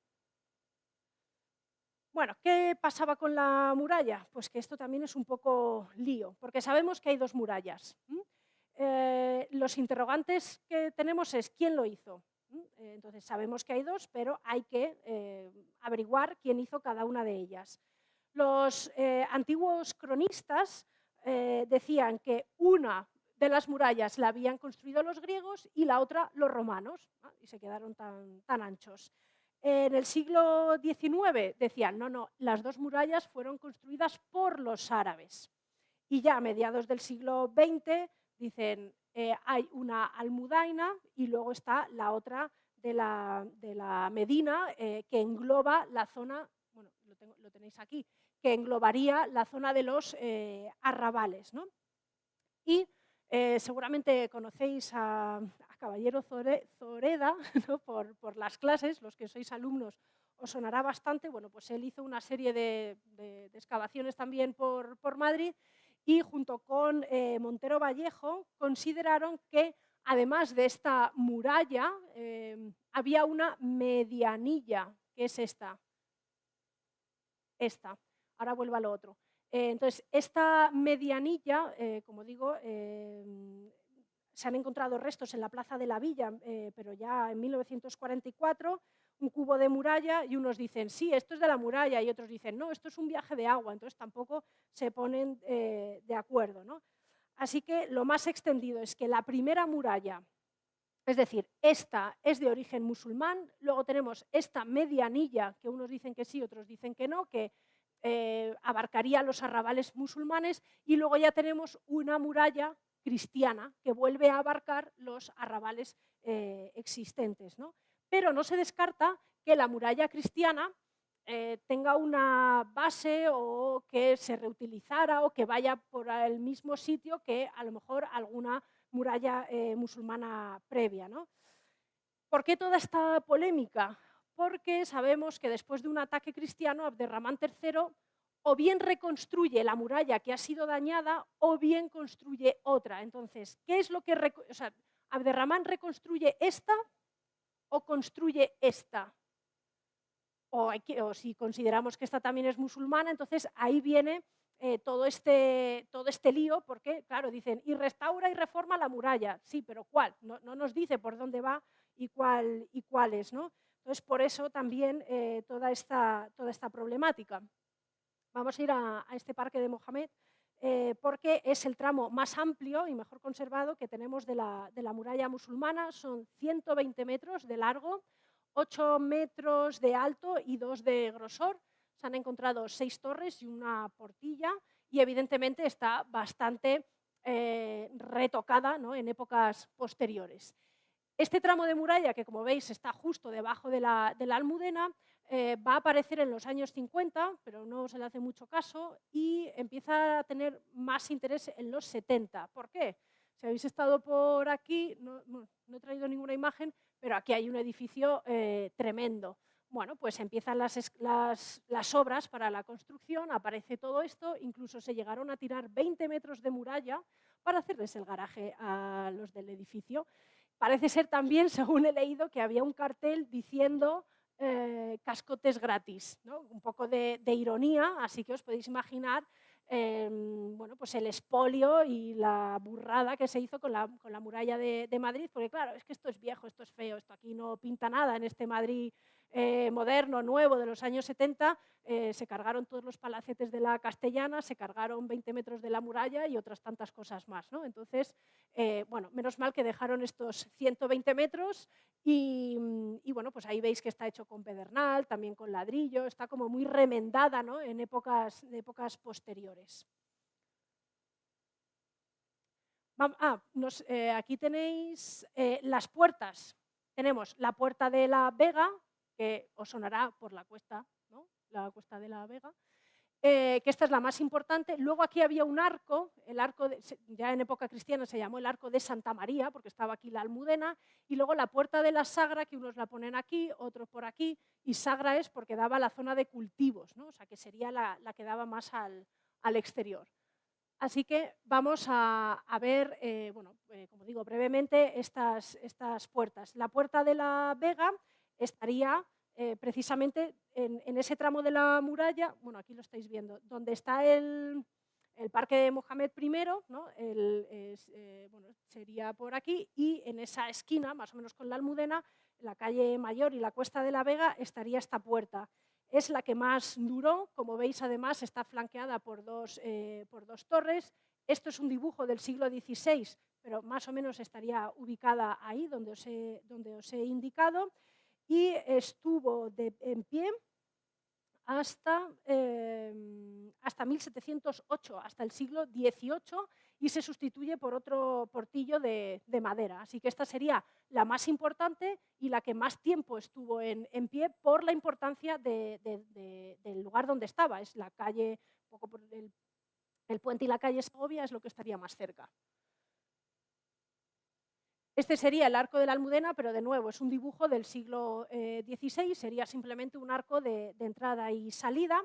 Bueno, ¿qué pasaba con la muralla? Pues que esto también es un poco lío, porque sabemos que hay dos murallas. Los interrogantes que tenemos es ¿quién lo hizo? Entonces sabemos que hay dos, pero hay que averiguar quién hizo cada una de ellas. Los antiguos cronistas decían que una de las murallas la habían construido los griegos y la otra los romanos, ¿no?, y se quedaron tan anchos. En el siglo XIX decían, no, las dos murallas fueron construidas por los árabes. Y ya a mediados del siglo XX dicen, hay una almudaina y luego está la otra de la Medina, que engloba la zona, bueno, lo tenéis aquí, que englobaría la zona de los arrabales, ¿no? Y seguramente conocéis a Caballero Zoreda, ¿no?, por las clases, los que sois alumnos os sonará bastante. Bueno, pues él hizo una serie de excavaciones también por Madrid y junto con Montero Vallejo consideraron que además de esta muralla había una medianilla, que es esta. Ahora vuelvo a lo otro. Entonces, esta medianilla, como digo, se han encontrado restos en la Plaza de la Villa, pero ya en 1944, un cubo de muralla, y unos dicen, sí, esto es de la muralla, y otros dicen, no, esto es un viaje de agua, entonces tampoco se ponen de acuerdo, ¿no? Así que lo más extendido es que la primera muralla, es decir, esta es de origen musulmán, luego tenemos esta medianilla, que unos dicen que sí, otros dicen que no, que abarcaría los arrabales musulmanes, y luego ya tenemos una muralla cristiana que vuelve a abarcar los arrabales existentes, ¿no? Pero no se descarta que la muralla cristiana tenga una base o que se reutilizara o que vaya por el mismo sitio que a lo mejor alguna muralla musulmana previa, ¿no? ¿Por qué toda esta polémica? Porque sabemos que después de un ataque cristiano, Abderramán III o bien reconstruye la muralla que ha sido dañada o bien construye otra. Entonces, ¿qué es lo que Abderramán reconstruye esta o construye esta? O si consideramos que esta también es musulmana, entonces ahí viene todo este lío, porque, claro, dicen, y restaura y reforma la muralla. Sí, pero ¿cuál? No nos dice por dónde va y cuál es, ¿no? Entonces, por eso también toda esta problemática. Vamos a ir a este parque de Mohamed, porque es el tramo más amplio y mejor conservado que tenemos de la muralla musulmana. Son 120 metros de largo, 8 metros de alto y 2 de grosor. Se han encontrado 6 torres y una portilla y evidentemente está bastante retocada, ¿no?, en épocas posteriores. Este tramo de muralla, que como veis está justo debajo de la Almudena, va a aparecer en los años 50, pero no se le hace mucho caso, y empieza a tener más interés en los 70. ¿Por qué? Si habéis estado por aquí, no he traído ninguna imagen, pero aquí hay un edificio tremendo. Bueno, pues empiezan las obras para la construcción, aparece todo esto, incluso se llegaron a tirar 20 metros de muralla para hacerles el garaje a los del edificio. Parece ser también, según he leído, que había un cartel diciendo cascotes gratis, ¿no? Un poco de ironía, así que os podéis imaginar bueno, pues el expolio y la burrada que se hizo con la muralla de Madrid, porque claro, es que esto es viejo, esto es feo, esto aquí no pinta nada en este Madrid moderno, nuevo, de los años 70, se cargaron todos los palacetes de la Castellana, se cargaron 20 metros de la muralla y otras tantas cosas más, ¿no? Entonces, bueno, menos mal que dejaron estos 120 metros y bueno, pues ahí veis que está hecho con pedernal, también con ladrillo, está como muy remendada, ¿no?, en épocas posteriores. Aquí tenéis las puertas. Tenemos la Puerta de la Vega, que os sonará por la cuesta, ¿no?, la Cuesta de la Vega, que esta es la más importante. Luego aquí había un arco, ya en época cristiana se llamó el Arco de Santa María, porque estaba aquí la Almudena, y luego la Puerta de la Sagra, que unos la ponen aquí, otros por aquí, y Sagra es porque daba a la zona de cultivos, ¿no? O sea, que sería la que daba más al exterior. Así que vamos a ver, bueno, como digo, brevemente estas puertas. La Puerta de la Vega estaría precisamente en ese tramo de la muralla, bueno, aquí lo estáis viendo, donde está el Parque de Mohamed I, ¿no? Bueno, sería por aquí, y en esa esquina, más o menos con la Almudena, la calle Mayor y la Cuesta de la Vega, estaría esta puerta. Es la que más duró, como veis además está flanqueada por dos torres. Esto es un dibujo del siglo XVI, pero más o menos estaría ubicada ahí donde os he indicado, y estuvo en pie hasta 1708, hasta el siglo XVIII, y se sustituye por otro portillo de madera. Así que esta sería la más importante y la que más tiempo estuvo en pie por la importancia del lugar donde estaba. Es la calle, un poco por el puente y la calle Segovia es lo que estaría más cerca. Este sería el arco de la Almudena, pero de nuevo es un dibujo del siglo XVI, sería simplemente un arco de entrada y salida.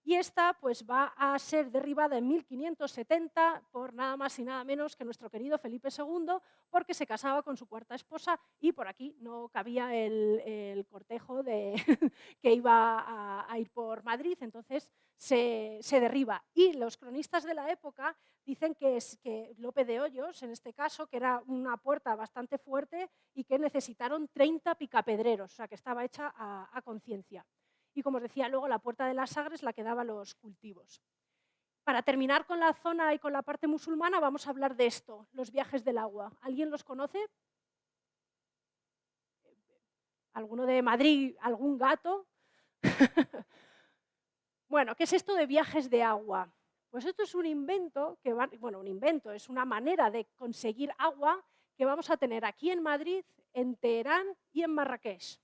Y esta pues, va a ser derribada en 1570 por nada más y nada menos que nuestro querido Felipe II, porque se casaba con su cuarta esposa y por aquí no cabía el cortejo que iba a ir por Madrid, entonces se derriba. Y los cronistas de la época dicen que Lope de Hoyos, en este caso, que era una puerta bastante fuerte y que necesitaron 30 picapedreros, o sea que estaba hecha a conciencia. Y como os decía, luego la Puerta de la Sagra es la que daba los cultivos. Para terminar con la zona y con la parte musulmana, vamos a hablar de esto, los viajes del agua. ¿Alguien los conoce? ¿Alguno de Madrid? ¿Algún gato? Bueno, ¿qué es esto de viajes de agua? Pues esto es un invento, es una manera de conseguir agua que vamos a tener aquí en Madrid, en Teherán y en Marrakech.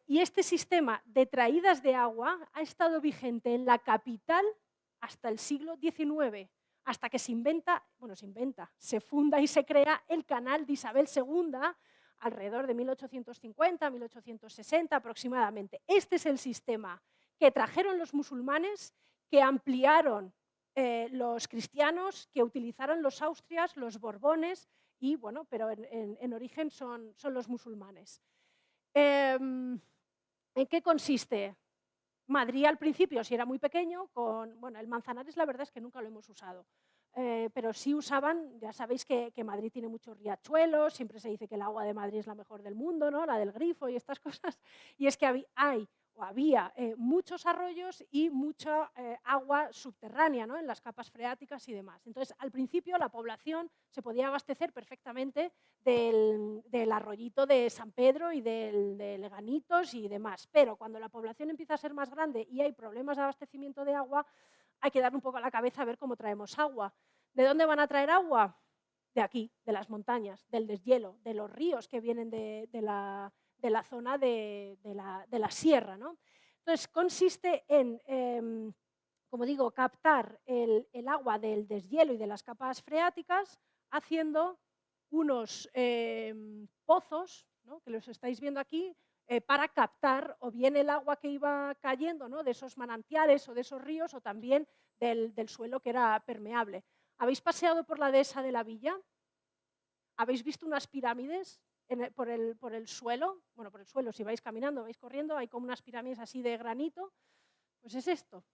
Y este sistema de traídas de agua ha estado vigente en la capital hasta el siglo XIX, hasta que se funda y se crea el canal de Isabel II alrededor de 1850, 1860 aproximadamente. Este es el sistema que trajeron los musulmanes, que ampliaron los cristianos, que utilizaron los austrias, los borbones, y bueno, pero en origen son los musulmanes. ¿En qué consiste? Madrid al principio sí era muy pequeño, el Manzanares la verdad es que nunca lo hemos usado, pero sí usaban, ya sabéis que Madrid tiene muchos riachuelos, siempre se dice que el agua de Madrid es la mejor del mundo, ¿no? La del grifo y estas cosas, y es que había muchos arroyos y mucha agua subterránea, ¿no? En las capas freáticas y demás. Entonces, al principio la población se podía abastecer perfectamente del arroyito de San Pedro y de Leganitos y demás, pero cuando la población empieza a ser más grande y hay problemas de abastecimiento de agua, hay que dar un poco a la cabeza a ver cómo traemos agua. ¿De dónde van a traer agua? De aquí, de las montañas, del deshielo, de los ríos que vienen de la zona de la sierra, ¿no? Entonces, consiste en, como digo, captar el agua del deshielo y de las capas freáticas haciendo unos pozos, ¿no? Que los estáis viendo aquí, para captar o bien el agua que iba cayendo, ¿no? De esos manantiales o de esos ríos, o también del suelo que era permeable. ¿Habéis paseado por la dehesa de la villa? ¿Habéis visto unas pirámides por el suelo? Bueno, por el suelo, si vais caminando, vais corriendo, hay como unas pirámides así de granito. Pues es esto,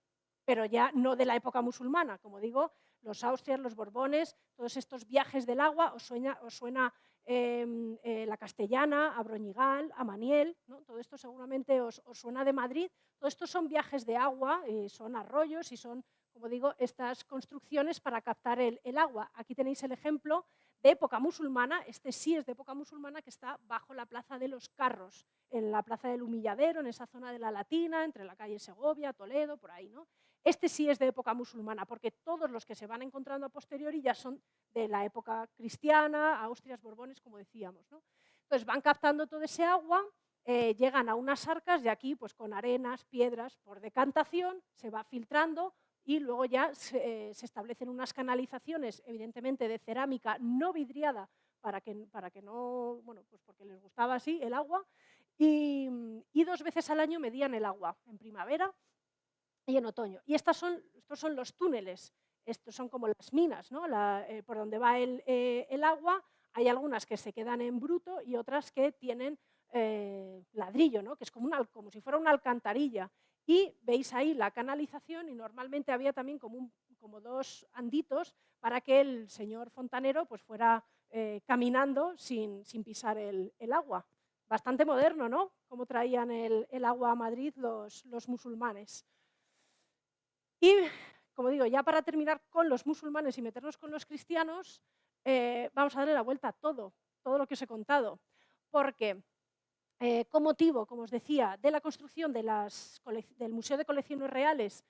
pero ya no de la época musulmana. Como digo, los austrias, los borbones, todos estos viajes del agua, os suena la Castellana, a Broñigal, a Maniel, ¿no? Todo esto seguramente os suena de Madrid. Todo esto son viajes de agua, son arroyos y son, como digo, estas construcciones para captar el agua. Aquí tenéis el ejemplo de época musulmana, este sí es de época musulmana, que está bajo la Plaza de los Carros, en la Plaza del Humilladero, en esa zona de la Latina, entre la calle Segovia, Toledo, por ahí, ¿no? Este sí es de época musulmana, porque todos los que se van encontrando a posteriori ya son de la época cristiana, Austrias, Borbones, como decíamos, ¿no? Entonces van captando todo ese agua, llegan a unas arcas y aquí, pues con arenas, piedras, por decantación, se va filtrando y luego ya se establecen unas canalizaciones, evidentemente de cerámica no vidriada, para que no, bueno, pues porque les gustaba así el agua, y 2 veces al año medían el agua, en primavera y en otoño. Y estos son los túneles, estos son como las minas, ¿no? Por donde va el agua. Hay algunas que se quedan en bruto y otras que tienen ladrillo, ¿no? Que es como si fuera una alcantarilla. Y veis ahí la canalización, y normalmente había también como 2 anditos para que el señor fontanero pues fuera caminando sin pisar el agua. Bastante moderno, ¿no? Cómo traían el agua a Madrid los musulmanes. Y, como digo, ya para terminar con los musulmanes y meternos con los cristianos, vamos a darle la vuelta a todo lo que os he contado, porque con motivo, como os decía, de la construcción del Museo de Colecciones Reales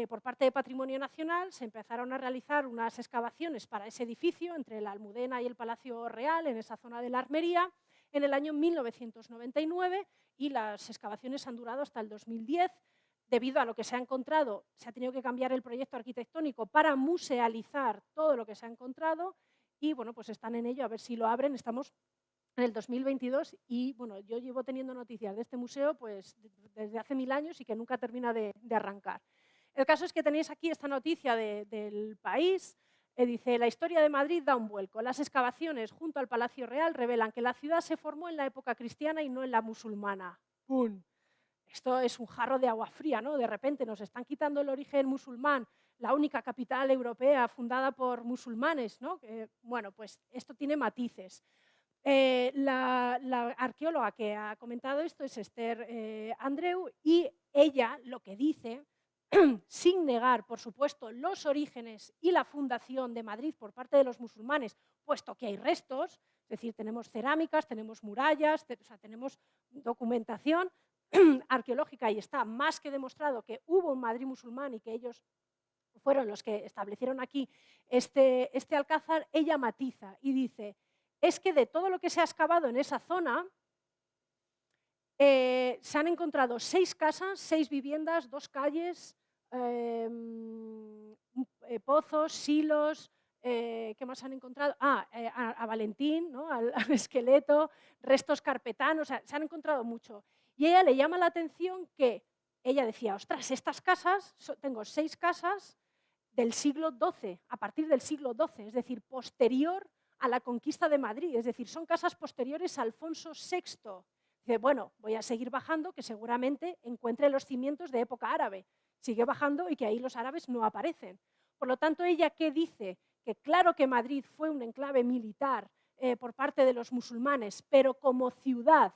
por parte de Patrimonio Nacional, se empezaron a realizar unas excavaciones para ese edificio entre la Almudena y el Palacio Real, en esa zona de la Armería, en el año 1999, y las excavaciones han durado hasta el 2010. Debido a lo que se ha encontrado, se ha tenido que cambiar el proyecto arquitectónico para musealizar todo lo que se ha encontrado, y bueno, pues están en ello, a ver si lo abren. Estamos en el 2022 y bueno, yo llevo teniendo noticias de este museo pues desde hace 1000 años y que nunca termina de arrancar. El caso es que tenéis aquí esta noticia del País. Dice: la historia de Madrid da un vuelco. Las excavaciones junto al Palacio Real revelan que la ciudad se formó en la época cristiana y no en la musulmana. ¡Pum! Esto es un jarro de agua fría, ¿no? De repente nos están quitando el origen musulmán, la única capital europea fundada por musulmanes, ¿no? Bueno, pues esto tiene matices. La arqueóloga que ha comentado esto es Esther Andreu, y ella lo que dice sin negar, por supuesto, los orígenes y la fundación de Madrid por parte de los musulmanes, puesto que hay restos, es decir, tenemos cerámicas, tenemos murallas, o sea, tenemos documentación arqueológica y está más que demostrado que hubo un Madrid musulmán y que ellos fueron los que establecieron aquí este alcázar. Ella matiza y dice, es que de todo lo que se ha excavado en esa zona, se han encontrado 6 casas, 6 viviendas, 2 calles, pozos, silos. ¿Qué más han encontrado? A Valentín, ¿no? al esqueleto, restos carpetanos, o sea, se han encontrado mucho. Y a ella le llama la atención que ella decía, ostras, estas casas, tengo 6 casas del siglo XII, a partir del siglo XII, es decir, posterior a la conquista de Madrid, es decir, son casas posteriores a Alfonso VI. Dice, bueno, voy a seguir bajando, que seguramente encuentre los cimientos de época árabe. Sigue bajando y que ahí los árabes no aparecen. Por lo tanto, ella, ¿qué dice? Que claro que Madrid fue un enclave militar por parte de los musulmanes, pero como ciudad,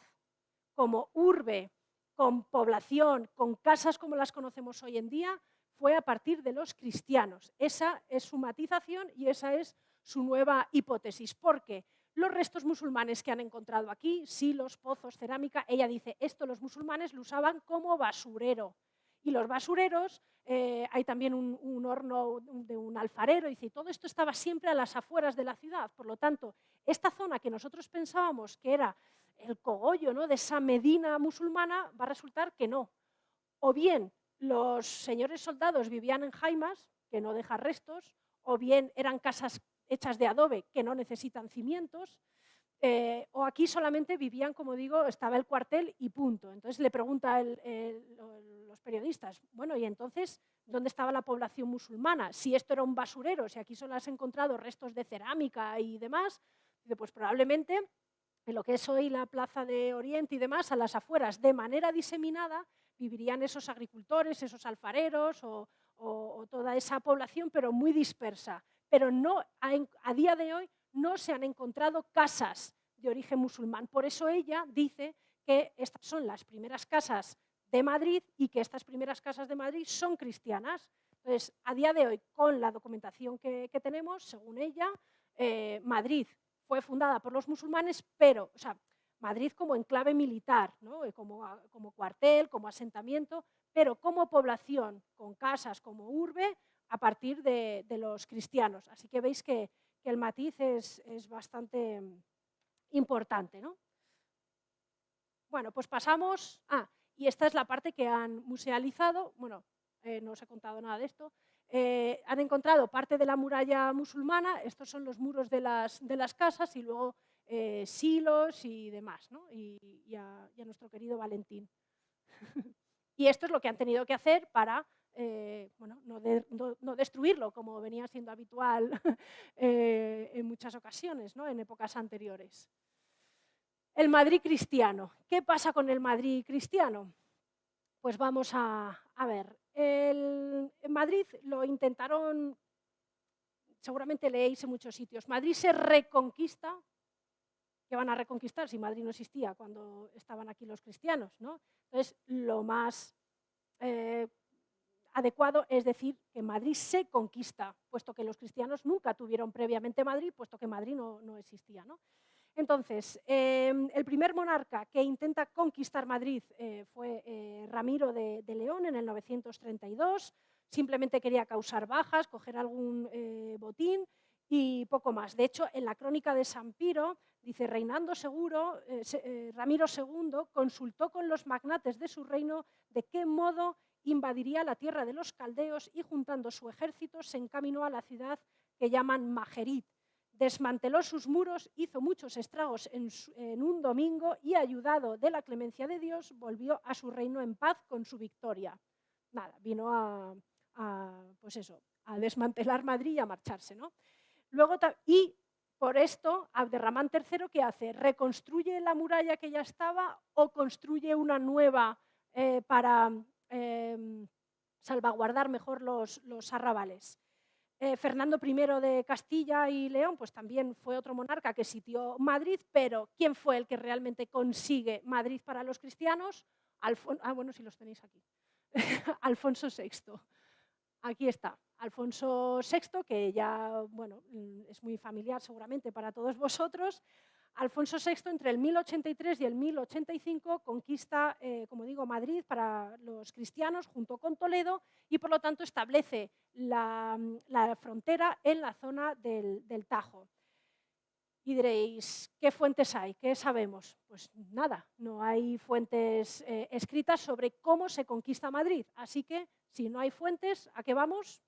como urbe, con población, con casas como las conocemos hoy en día, fue a partir de los cristianos. Esa es su matización y esa es su nueva hipótesis, porque los restos musulmanes que han encontrado aquí, silos, pozos, cerámica, ella dice, esto los musulmanes lo usaban como basurero. Y los basureros, hay también un horno de un alfarero, dice, y todo esto estaba siempre a las afueras de la ciudad. Por lo tanto, esta zona que nosotros pensábamos que era el cogollo, ¿no?, de esa Medina musulmana, va a resultar que no. O bien los señores soldados vivían en jaimas, que no dejan restos, o bien eran casas hechas de adobe que no necesitan cimientos, o aquí solamente vivían, como digo, estaba el cuartel y punto. Entonces le preguntan los periodistas, bueno, y entonces, ¿dónde estaba la población musulmana? Si esto era un basurero, si aquí solo has encontrado restos de cerámica y demás, pues probablemente en lo que es hoy la Plaza de Oriente y demás, a las afueras, de manera diseminada, vivirían esos agricultores, esos alfareros o toda esa población, pero muy dispersa. Pero no, a día de hoy no se han encontrado casas de origen musulmán. Por eso ella dice que estas son las primeras casas de Madrid y que estas primeras casas de Madrid son cristianas. Entonces, a día de hoy, con la documentación que tenemos, según ella, Madrid fue fundada por los musulmanes, pero, o sea, Madrid como enclave militar, ¿no?, como cuartel, como asentamiento, pero como población, con casas, como urbe, a partir de los cristianos. Así que veis que el matiz es bastante importante, ¿no? Bueno, pues pasamos... y esta es la parte que han musealizado. Bueno, no os he contado nada de esto. Han encontrado parte de la muralla musulmana, estos son los muros de las casas y luego silos y demás, ¿no? y a nuestro querido Valentín. Y esto es lo que han tenido que hacer para bueno, no destruirlo, como venía siendo habitual en muchas ocasiones, ¿no?, en épocas anteriores. El Madrid cristiano. ¿Qué pasa con el Madrid cristiano? Pues vamos a ver. En Madrid lo intentaron, seguramente leéis en muchos sitios, Madrid se reconquista. ¿Qué van a reconquistar si Madrid no existía cuando estaban aquí los cristianos, ¿no? Entonces, lo más adecuado es decir que Madrid se conquista, puesto que los cristianos nunca tuvieron previamente Madrid, puesto que Madrid no existía, ¿no? Entonces, el primer monarca que intenta conquistar Madrid fue Ramiro de León en el 932. Simplemente quería causar bajas, coger algún botín y poco más. De hecho, en la crónica de San Piro dice, reinando seguro, Ramiro II consultó con los magnates de su reino de qué modo invadiría la tierra de los caldeos y juntando su ejército se encaminó a la ciudad que llaman Majerit. Desmanteló sus muros, hizo muchos estragos en un domingo y, ayudado de la clemencia de Dios, volvió a su reino en paz con su victoria. Nada, vino pues eso, a desmantelar Madrid y a marcharse, ¿no? Luego, y por esto, Abderramán III, ¿qué hace? ¿Reconstruye la muralla que ya estaba o construye una nueva para salvaguardar mejor los arrabales? Fernando I de Castilla y León, pues también fue otro monarca que sitió Madrid, pero ¿quién fue el que realmente consigue Madrid para los cristianos? Bueno, si los tenéis aquí. Alfonso VI. Aquí está, Alfonso VI, que ya, bueno, es muy familiar seguramente para todos vosotros. Alfonso VI, entre el 1083 y el 1085, conquista, como digo, Madrid para los cristianos junto con Toledo y, por lo tanto, establece la frontera en la zona del Tajo. Y diréis, ¿qué fuentes hay? ¿Qué sabemos? Pues nada, no hay fuentes escritas sobre cómo se conquista Madrid. Así que, si no hay fuentes, ¿a qué vamos?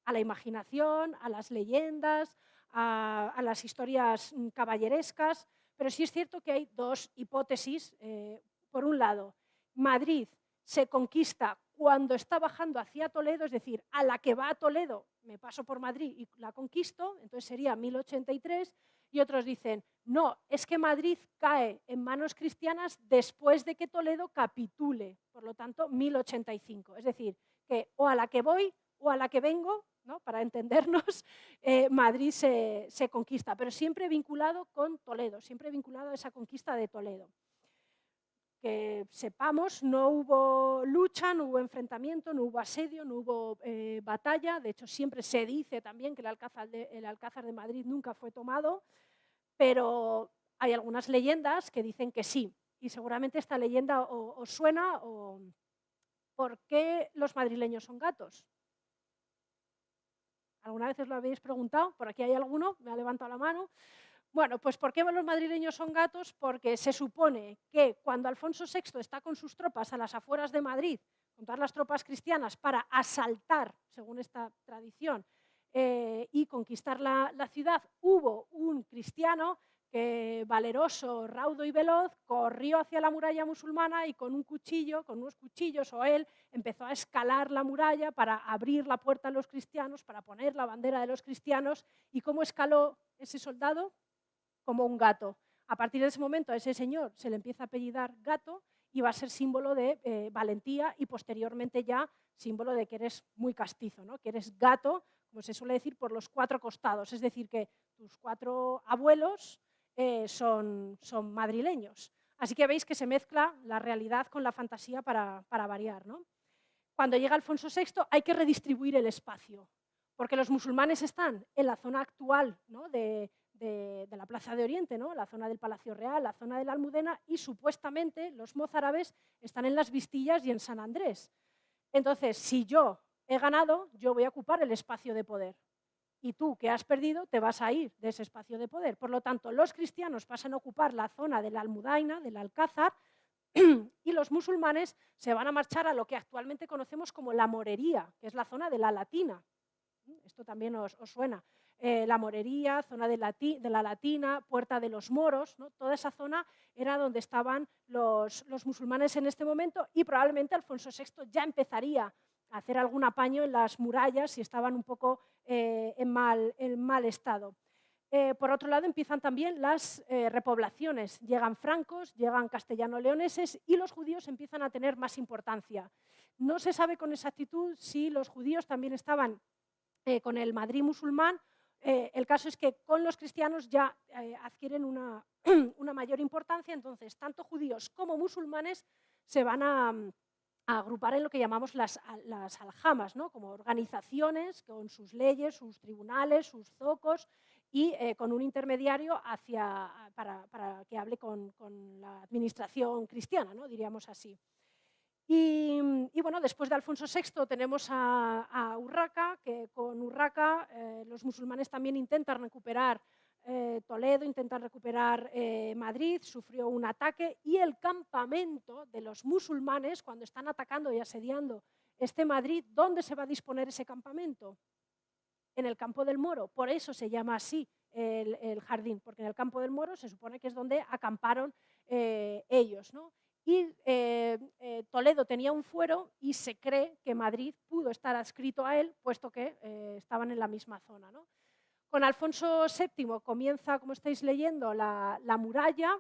A la imaginación, a las leyendas, a las historias caballerescas. Pero sí es cierto que hay dos hipótesis. Por un lado, Madrid se conquista cuando está bajando hacia Toledo, es decir, a la que va a Toledo, me paso por Madrid y la conquisto, entonces sería 1083, y otros dicen, no, es que Madrid cae en manos cristianas después de que Toledo capitule, por lo tanto, 1085. Es decir, que o a la que voy o a la que vengo, ¿no? Para entendernos, Madrid se conquista, pero siempre vinculado con Toledo, siempre vinculado a esa conquista de Toledo. Que sepamos, no hubo lucha, no hubo enfrentamiento, no hubo asedio, no hubo batalla. De hecho, siempre se dice también que el Alcázar de Madrid nunca fue tomado, pero hay algunas leyendas que dicen que sí. Y seguramente esta leyenda os suena. ¿Por qué los madrileños son gatos? ¿Alguna vez os lo habéis preguntado? Por aquí hay alguno, me ha levantado la mano. Bueno, pues ¿por qué los madrileños son gatos? Porque se supone que cuando Alfonso VI está con sus tropas a las afueras de Madrid, con todas las tropas cristianas, para asaltar, según esta tradición, y conquistar la ciudad, hubo un cristiano que, valeroso, raudo y veloz, corrió hacia la muralla musulmana y con un cuchillo, con unos cuchillos o él, empezó a escalar la muralla para abrir la puerta a los cristianos, para poner la bandera de los cristianos. ¿Y cómo escaló ese soldado? Como un gato. A partir de ese momento a ese señor se le empieza a apellidar Gato y va a ser símbolo de valentía y posteriormente ya símbolo de que eres muy castizo, ¿no? Que eres gato, como se suele decir, por los cuatro costados. Es decir, que tus cuatro abuelos son madrileños. Así que veis que se mezcla la realidad con la fantasía para variar, ¿no? Cuando llega Alfonso VI hay que redistribuir el espacio, porque los musulmanes están en la zona actual, ¿no? de la Plaza de Oriente, ¿no? La zona del Palacio Real, la zona de la Almudena, y supuestamente los mozárabes están en las Vistillas y en San Andrés. Entonces, si yo he ganado, yo voy a ocupar el espacio de poder. Y tú, que has perdido, te vas a ir de ese espacio de poder. Por lo tanto, los cristianos pasan a ocupar la zona de la Almudaina, del Alcázar, y los musulmanes se van a marchar a lo que actualmente conocemos como la Morería, que es la zona de la Latina. Esto también os suena. La Morería, zona de la Latina, Puerta de los Moros, ¿no? Toda esa zona era donde estaban los musulmanes en este momento, y probablemente Alfonso VI ya empezaría a hacer algún apaño en las murallas si estaban un poco en mal estado. Por otro lado, empiezan también las repoblaciones. Llegan francos, llegan castellano-leoneses y los judíos empiezan a tener más importancia. No se sabe con exactitud si los judíos también estaban con el Madrid musulmán. El caso es que con los cristianos ya adquieren una mayor importancia, entonces tanto judíos como musulmanes se van a agrupar en lo que llamamos las aljamas, ¿no? Como organizaciones con sus leyes, sus tribunales, sus zocos, y con un intermediario para que hable con la administración cristiana, ¿no? Diríamos así. Y bueno, después de Alfonso VI tenemos a Urraca, que con Urraca los musulmanes también intentan recuperar Toledo, intentan recuperar Madrid. Sufrió un ataque y el campamento de los musulmanes, cuando están atacando y asediando este Madrid, ¿dónde se va a disponer ese campamento? En el Campo del Moro. Por eso se llama así el jardín, porque en el Campo del Moro se supone que es donde acamparon ellos, ¿no? Y Toledo tenía un fuero y se cree que Madrid pudo estar adscrito a él, puesto que estaban en la misma zona, ¿no? Con Alfonso VII comienza, como estáis leyendo, la muralla.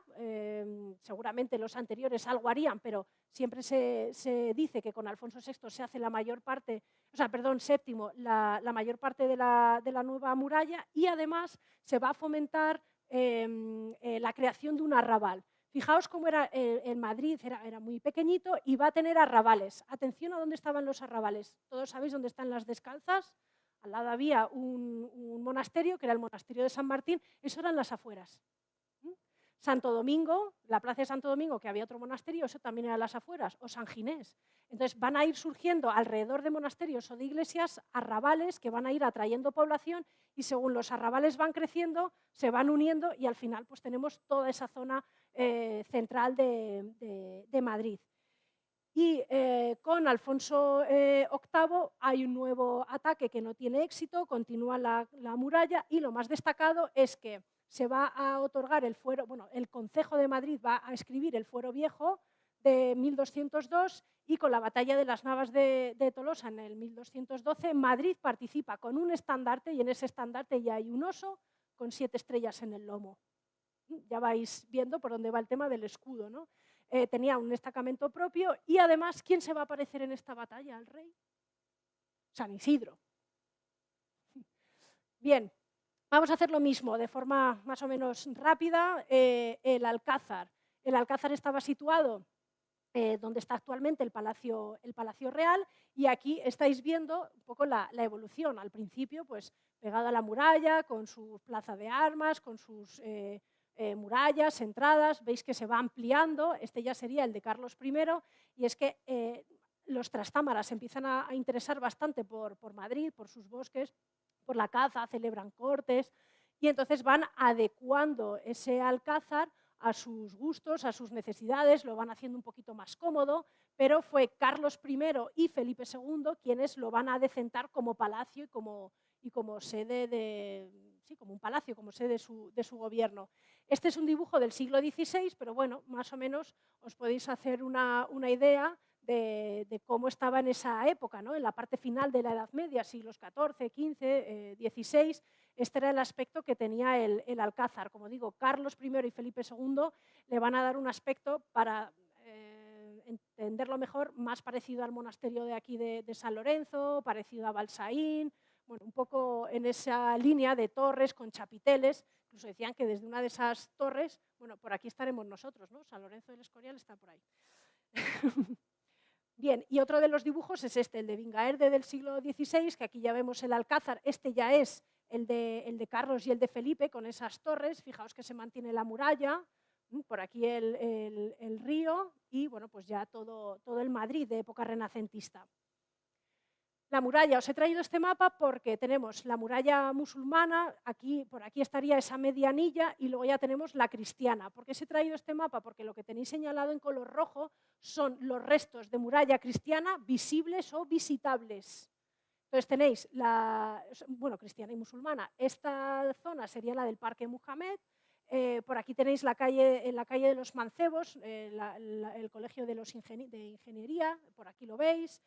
Seguramente los anteriores algo harían, pero siempre se dice que con Alfonso VI se hace la mayor parte, VII, la mayor parte de la nueva muralla, y además se va a fomentar la creación de un arrabal. Fijaos cómo era el Madrid, era muy pequeñito y va a tener arrabales. Atención a dónde estaban los arrabales. Todos sabéis dónde están las descalzas. Al lado había un monasterio, que era el monasterio de San Martín. Eso eran las afueras. Santo Domingo, la plaza de Santo Domingo, que había otro monasterio, eso también era las afueras, o San Ginés. Entonces van a ir surgiendo alrededor de monasterios o de iglesias arrabales que van a ir atrayendo población y según los arrabales van creciendo, se van uniendo y al final pues tenemos toda esa zona central de Madrid. Y con Alfonso VIII hay un nuevo ataque que no tiene éxito, continúa la muralla y lo más destacado es que se va a otorgar el fuero, bueno, el Concejo de Madrid va a escribir el fuero viejo de 1202 y con la batalla de las Navas de Tolosa en el 1212 Madrid participa con un estandarte y en ese estandarte ya hay un oso con 7 estrellas en el lomo. Ya vais viendo por dónde va el tema del escudo, ¿no? Tenía un destacamento propio y además, ¿quién se va a aparecer en esta batalla al rey? San Isidro. Bien, vamos a hacer lo mismo de forma más o menos rápida. El Alcázar. El Alcázar estaba situado donde está actualmente el Palacio Real y aquí estáis viendo un poco la evolución. Al principio, pues pegado a la muralla, con su plaza de armas, con sus murallas, entradas, veis que se va ampliando, este ya sería el de Carlos I, y es que los trastámaras empiezan a interesar bastante por Madrid, por sus bosques, por la caza, celebran cortes, y entonces van adecuando ese alcázar a sus gustos, a sus necesidades, lo van haciendo un poquito más cómodo, pero fue Carlos I y Felipe II quienes lo van a decentar como palacio y como sede sí, como un palacio, como sede de su gobierno. Este es un dibujo del siglo XVI, pero bueno, más o menos os podéis hacer una idea de cómo estaba en esa época, ¿no? En la parte final de la Edad Media, siglos XIV, XV, XVI, este era el aspecto que tenía el Alcázar. Como digo, Carlos I y Felipe II le van a dar un aspecto para entenderlo mejor, más parecido al monasterio de aquí de San Lorenzo, parecido a Balsaín, bueno, un poco en esa línea de torres con chapiteles. Incluso decían que desde una de esas torres, bueno, por aquí estaremos nosotros, ¿no? San Lorenzo del Escorial está por ahí. Bien, y otro de los dibujos es este, el de Vingaerde del siglo XVI, que aquí ya vemos el Alcázar, este ya es el de Carlos y el de Felipe, con esas torres, fijaos que se mantiene la muralla, por aquí el río y bueno, pues ya todo el Madrid de época renacentista. La muralla, os he traído este mapa porque tenemos la muralla musulmana, por aquí estaría esa medianilla y luego ya tenemos la cristiana. ¿Por qué os he traído este mapa? Porque lo que tenéis señalado en color rojo son los restos de muralla cristiana visibles o visitables. Entonces tenéis cristiana y musulmana. Esta zona sería la del Parque Muhammad. Por aquí tenéis la calle de los Mancebos, el Colegio de Ingeniería, por aquí lo veis.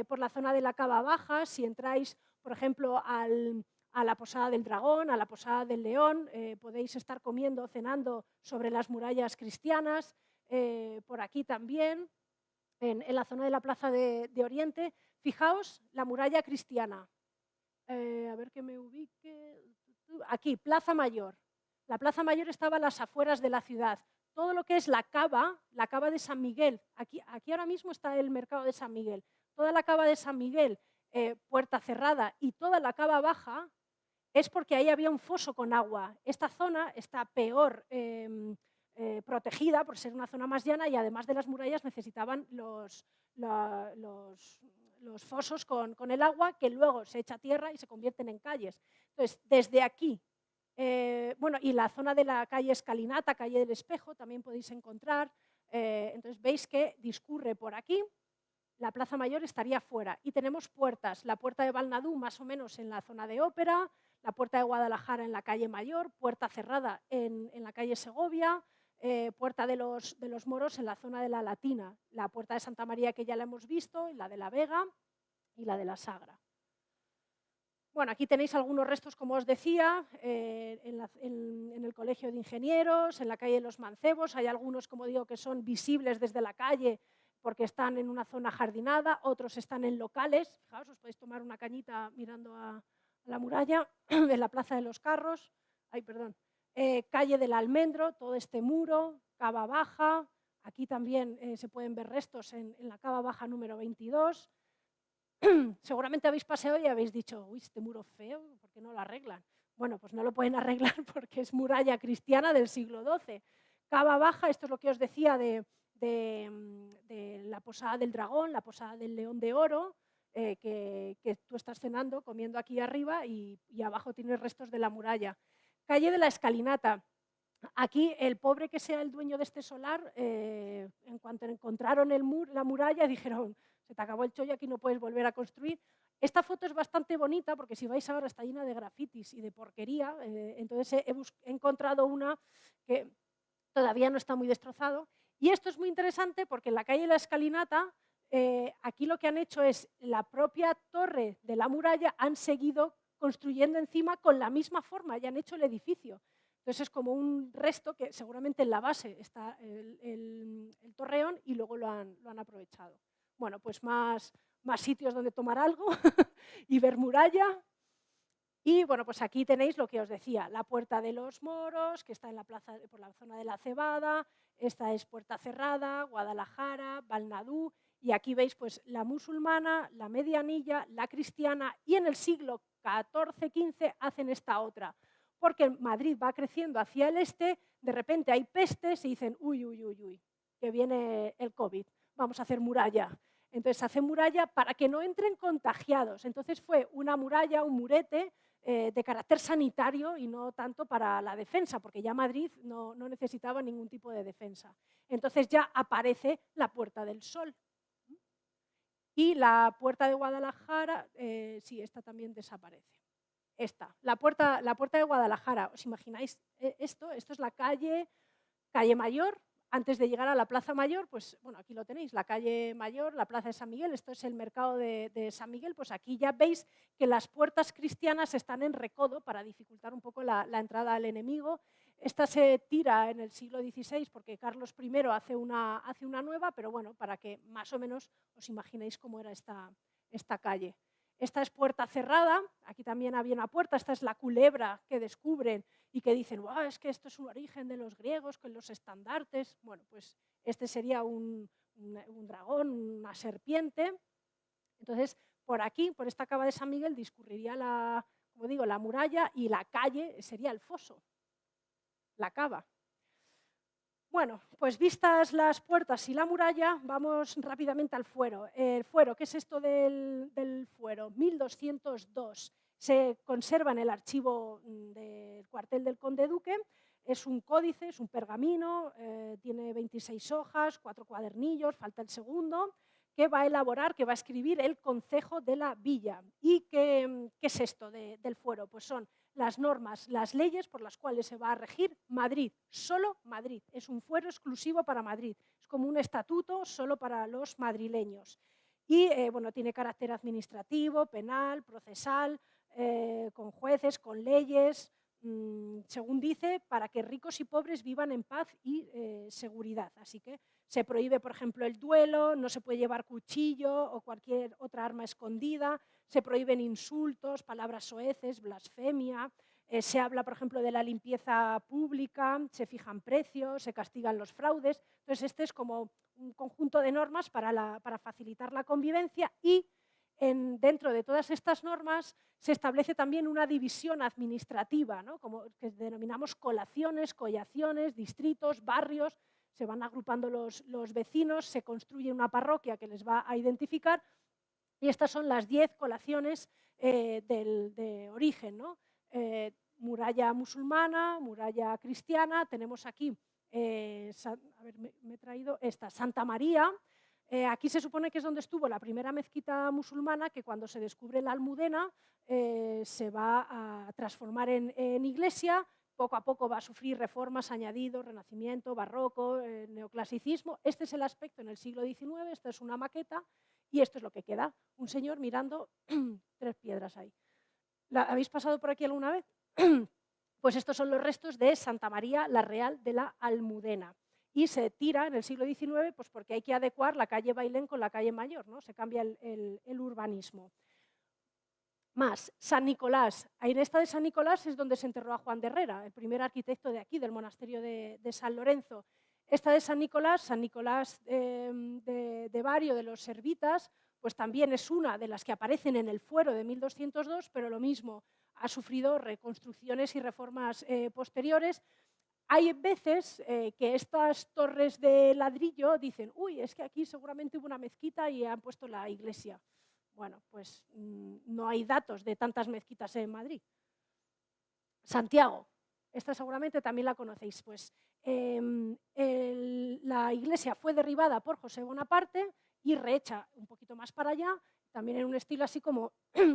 Por la zona de la Cava Baja, si entráis, por ejemplo, a la Posada del Dragón, a la Posada del León, podéis estar comiendo, cenando sobre las murallas cristianas, por aquí también, en la zona de la Plaza de Oriente. Fijaos la muralla cristiana. A ver que me ubique. Aquí, Plaza Mayor. La Plaza Mayor estaba a las afueras de la ciudad. Todo lo que es la cava de San Miguel, aquí ahora mismo está el mercado de San Miguel. Toda la cava de San Miguel, puerta cerrada, y toda la cava baja es porque ahí había un foso con agua. Esta zona está peor protegida por ser una zona más llana y además de las murallas necesitaban los fosos con el agua que luego se echa a tierra y se convierten en calles. Entonces, desde aquí, y la zona de la calle Escalinata, calle del Espejo, también podéis encontrar. Entonces, veis que discurre por aquí. La Plaza Mayor estaría fuera y tenemos puertas, la puerta de Balnadú más o menos en la zona de Ópera, la puerta de Guadalajara en la calle Mayor, puerta cerrada en la calle Segovia, puerta de los Moros en la zona de la Latina, la puerta de Santa María que ya la hemos visto, la de la Vega y la de la Sagra. Bueno, aquí tenéis algunos restos, como os decía, en el Colegio de Ingenieros, en la calle de los Mancebos, hay algunos, como digo, que son visibles desde la calle, porque están en una zona jardinada, otros están en locales. Fijaos, os podéis tomar una cañita mirando a la muralla, en la Plaza de los Carros. calle del Almendro, todo este muro, Cava Baja, aquí también se pueden ver restos en la Cava Baja número 22. Seguramente habéis paseado y habéis dicho, uy, este muro feo, ¿por qué no lo arreglan? Bueno, pues no lo pueden arreglar porque es muralla cristiana del siglo XII. Cava Baja, esto es lo que os decía de la Posada del Dragón, la Posada del León de Oro, que tú estás cenando, comiendo aquí arriba y abajo tienes restos de la muralla. Calle de la Escalinata. Aquí el pobre que sea el dueño de este solar, en cuanto encontraron la muralla, dijeron, se te acabó el chollo, aquí no puedes volver a construir. Esta foto es bastante bonita porque si vais ahora está llena de grafitis y de porquería, entonces he encontrado una que todavía no está muy destrozado. Y esto es muy interesante porque en la calle de la Escalinata, aquí lo que han hecho es la propia torre de la muralla han seguido construyendo encima con la misma forma, ya han hecho el edificio. Entonces es como un resto que seguramente en la base está el torreón y luego lo han aprovechado. Bueno, pues más sitios donde tomar algo y ver muralla. Y bueno, pues aquí tenéis lo que os decía, la Puerta de los Moros, que está en la plaza, por la zona de la Cebada, esta es Puerta Cerrada, Guadalajara, Balnadú, y aquí veis pues la musulmana, la medianilla, la cristiana, y en el siglo XIV-XV hacen esta otra, porque Madrid va creciendo hacia el este, de repente hay pestes y dicen, uy, uy, uy, uy, que viene el COVID, vamos a hacer muralla. Entonces hace muralla para que no entren contagiados. Entonces fue una muralla, un murete, de carácter sanitario y no tanto para la defensa, porque ya Madrid no necesitaba ningún tipo de defensa. Entonces ya aparece la Puerta del Sol. Y la Puerta de Guadalajara, sí, esta también desaparece. Esta, la puerta de Guadalajara, ¿os imagináis esto? Esto es la calle Mayor. Antes de llegar a la Plaza Mayor, pues bueno, aquí lo tenéis, la calle Mayor, la Plaza de San Miguel, esto es el mercado de San Miguel, pues aquí ya veis que las puertas cristianas están en recodo para dificultar un poco la entrada al enemigo. Esta se tira en el siglo XVI porque Carlos I hace una nueva, pero bueno, para que más o menos os imaginéis cómo era esta calle. Esta es Puerta Cerrada, aquí también había una puerta, esta es la culebra que descubren y que dicen, wow, es que esto es un origen de los griegos con los estandartes. Bueno, pues este sería un dragón, una serpiente. Entonces, por aquí, por esta cava de San Miguel, discurriría como digo, la muralla y la calle sería el foso, la cava. Bueno, pues vistas las puertas y la muralla, vamos rápidamente al fuero. El fuero, ¿qué es esto del fuero? 1202. Se conserva en el archivo del cuartel del Conde Duque. Es un códice, es un pergamino, tiene 26 hojas, 4 cuadernillos, falta el segundo, que va a elaborar, que va a escribir el concejo de la villa. ¿Y qué es esto del fuero? Pues son las normas, las leyes por las cuales se va a regir Madrid, solo Madrid. Es un fuero exclusivo para Madrid, es como un estatuto solo para los madrileños. Y bueno, tiene carácter administrativo, penal, procesal, con jueces, con leyes, según dice, para que ricos y pobres vivan en paz y seguridad. Así que se prohíbe, por ejemplo, el duelo, no se puede llevar cuchillo o cualquier otra arma escondida, se prohíben insultos, palabras soeces, blasfemia, se habla, por ejemplo, de la limpieza pública, se fijan precios, se castigan los fraudes. Entonces, este es como un conjunto de normas para facilitar la convivencia y dentro de todas estas normas se establece también una división administrativa, ¿no? Como que denominamos colaciones, collaciones, distritos, barrios. Se van agrupando los vecinos, se construye una parroquia que les va a identificar y estas son las 10 colaciones de origen, ¿no? Muralla musulmana, muralla cristiana, tenemos aquí, a ver, me he traído esta, Santa María. Aquí se supone que es donde estuvo la primera mezquita musulmana, que cuando se descubre la Almudena se va a transformar en iglesia. Poco a poco va a sufrir reformas, añadidos, renacimiento, barroco, neoclasicismo. Este es el aspecto en el siglo XIX, esta es una maqueta y esto es lo que queda, un señor mirando 3 piedras ahí. ¿Habéis pasado por aquí alguna vez? Pues estos son los restos de Santa María la Real de la Almudena. Y se tira en el siglo XIX pues porque hay que adecuar la calle Bailén con la calle Mayor, ¿no? Se cambia el urbanismo. Más, San Nicolás. En esta de San Nicolás es donde se enterró a Juan de Herrera, el primer arquitecto de aquí, del monasterio de San Lorenzo. Esta de San Nicolás de Bario, de los Servitas, pues también es una de las que aparecen en el fuero de 1202, pero lo mismo, ha sufrido reconstrucciones y reformas posteriores. Hay veces que estas torres de ladrillo dicen, uy, es que aquí seguramente hubo una mezquita y han puesto la iglesia. Bueno, pues no hay datos de tantas mezquitas en Madrid. Santiago, esta seguramente también la conocéis. Pues la iglesia fue derribada por José Bonaparte y rehecha un poquito más para allá, también en un estilo así como,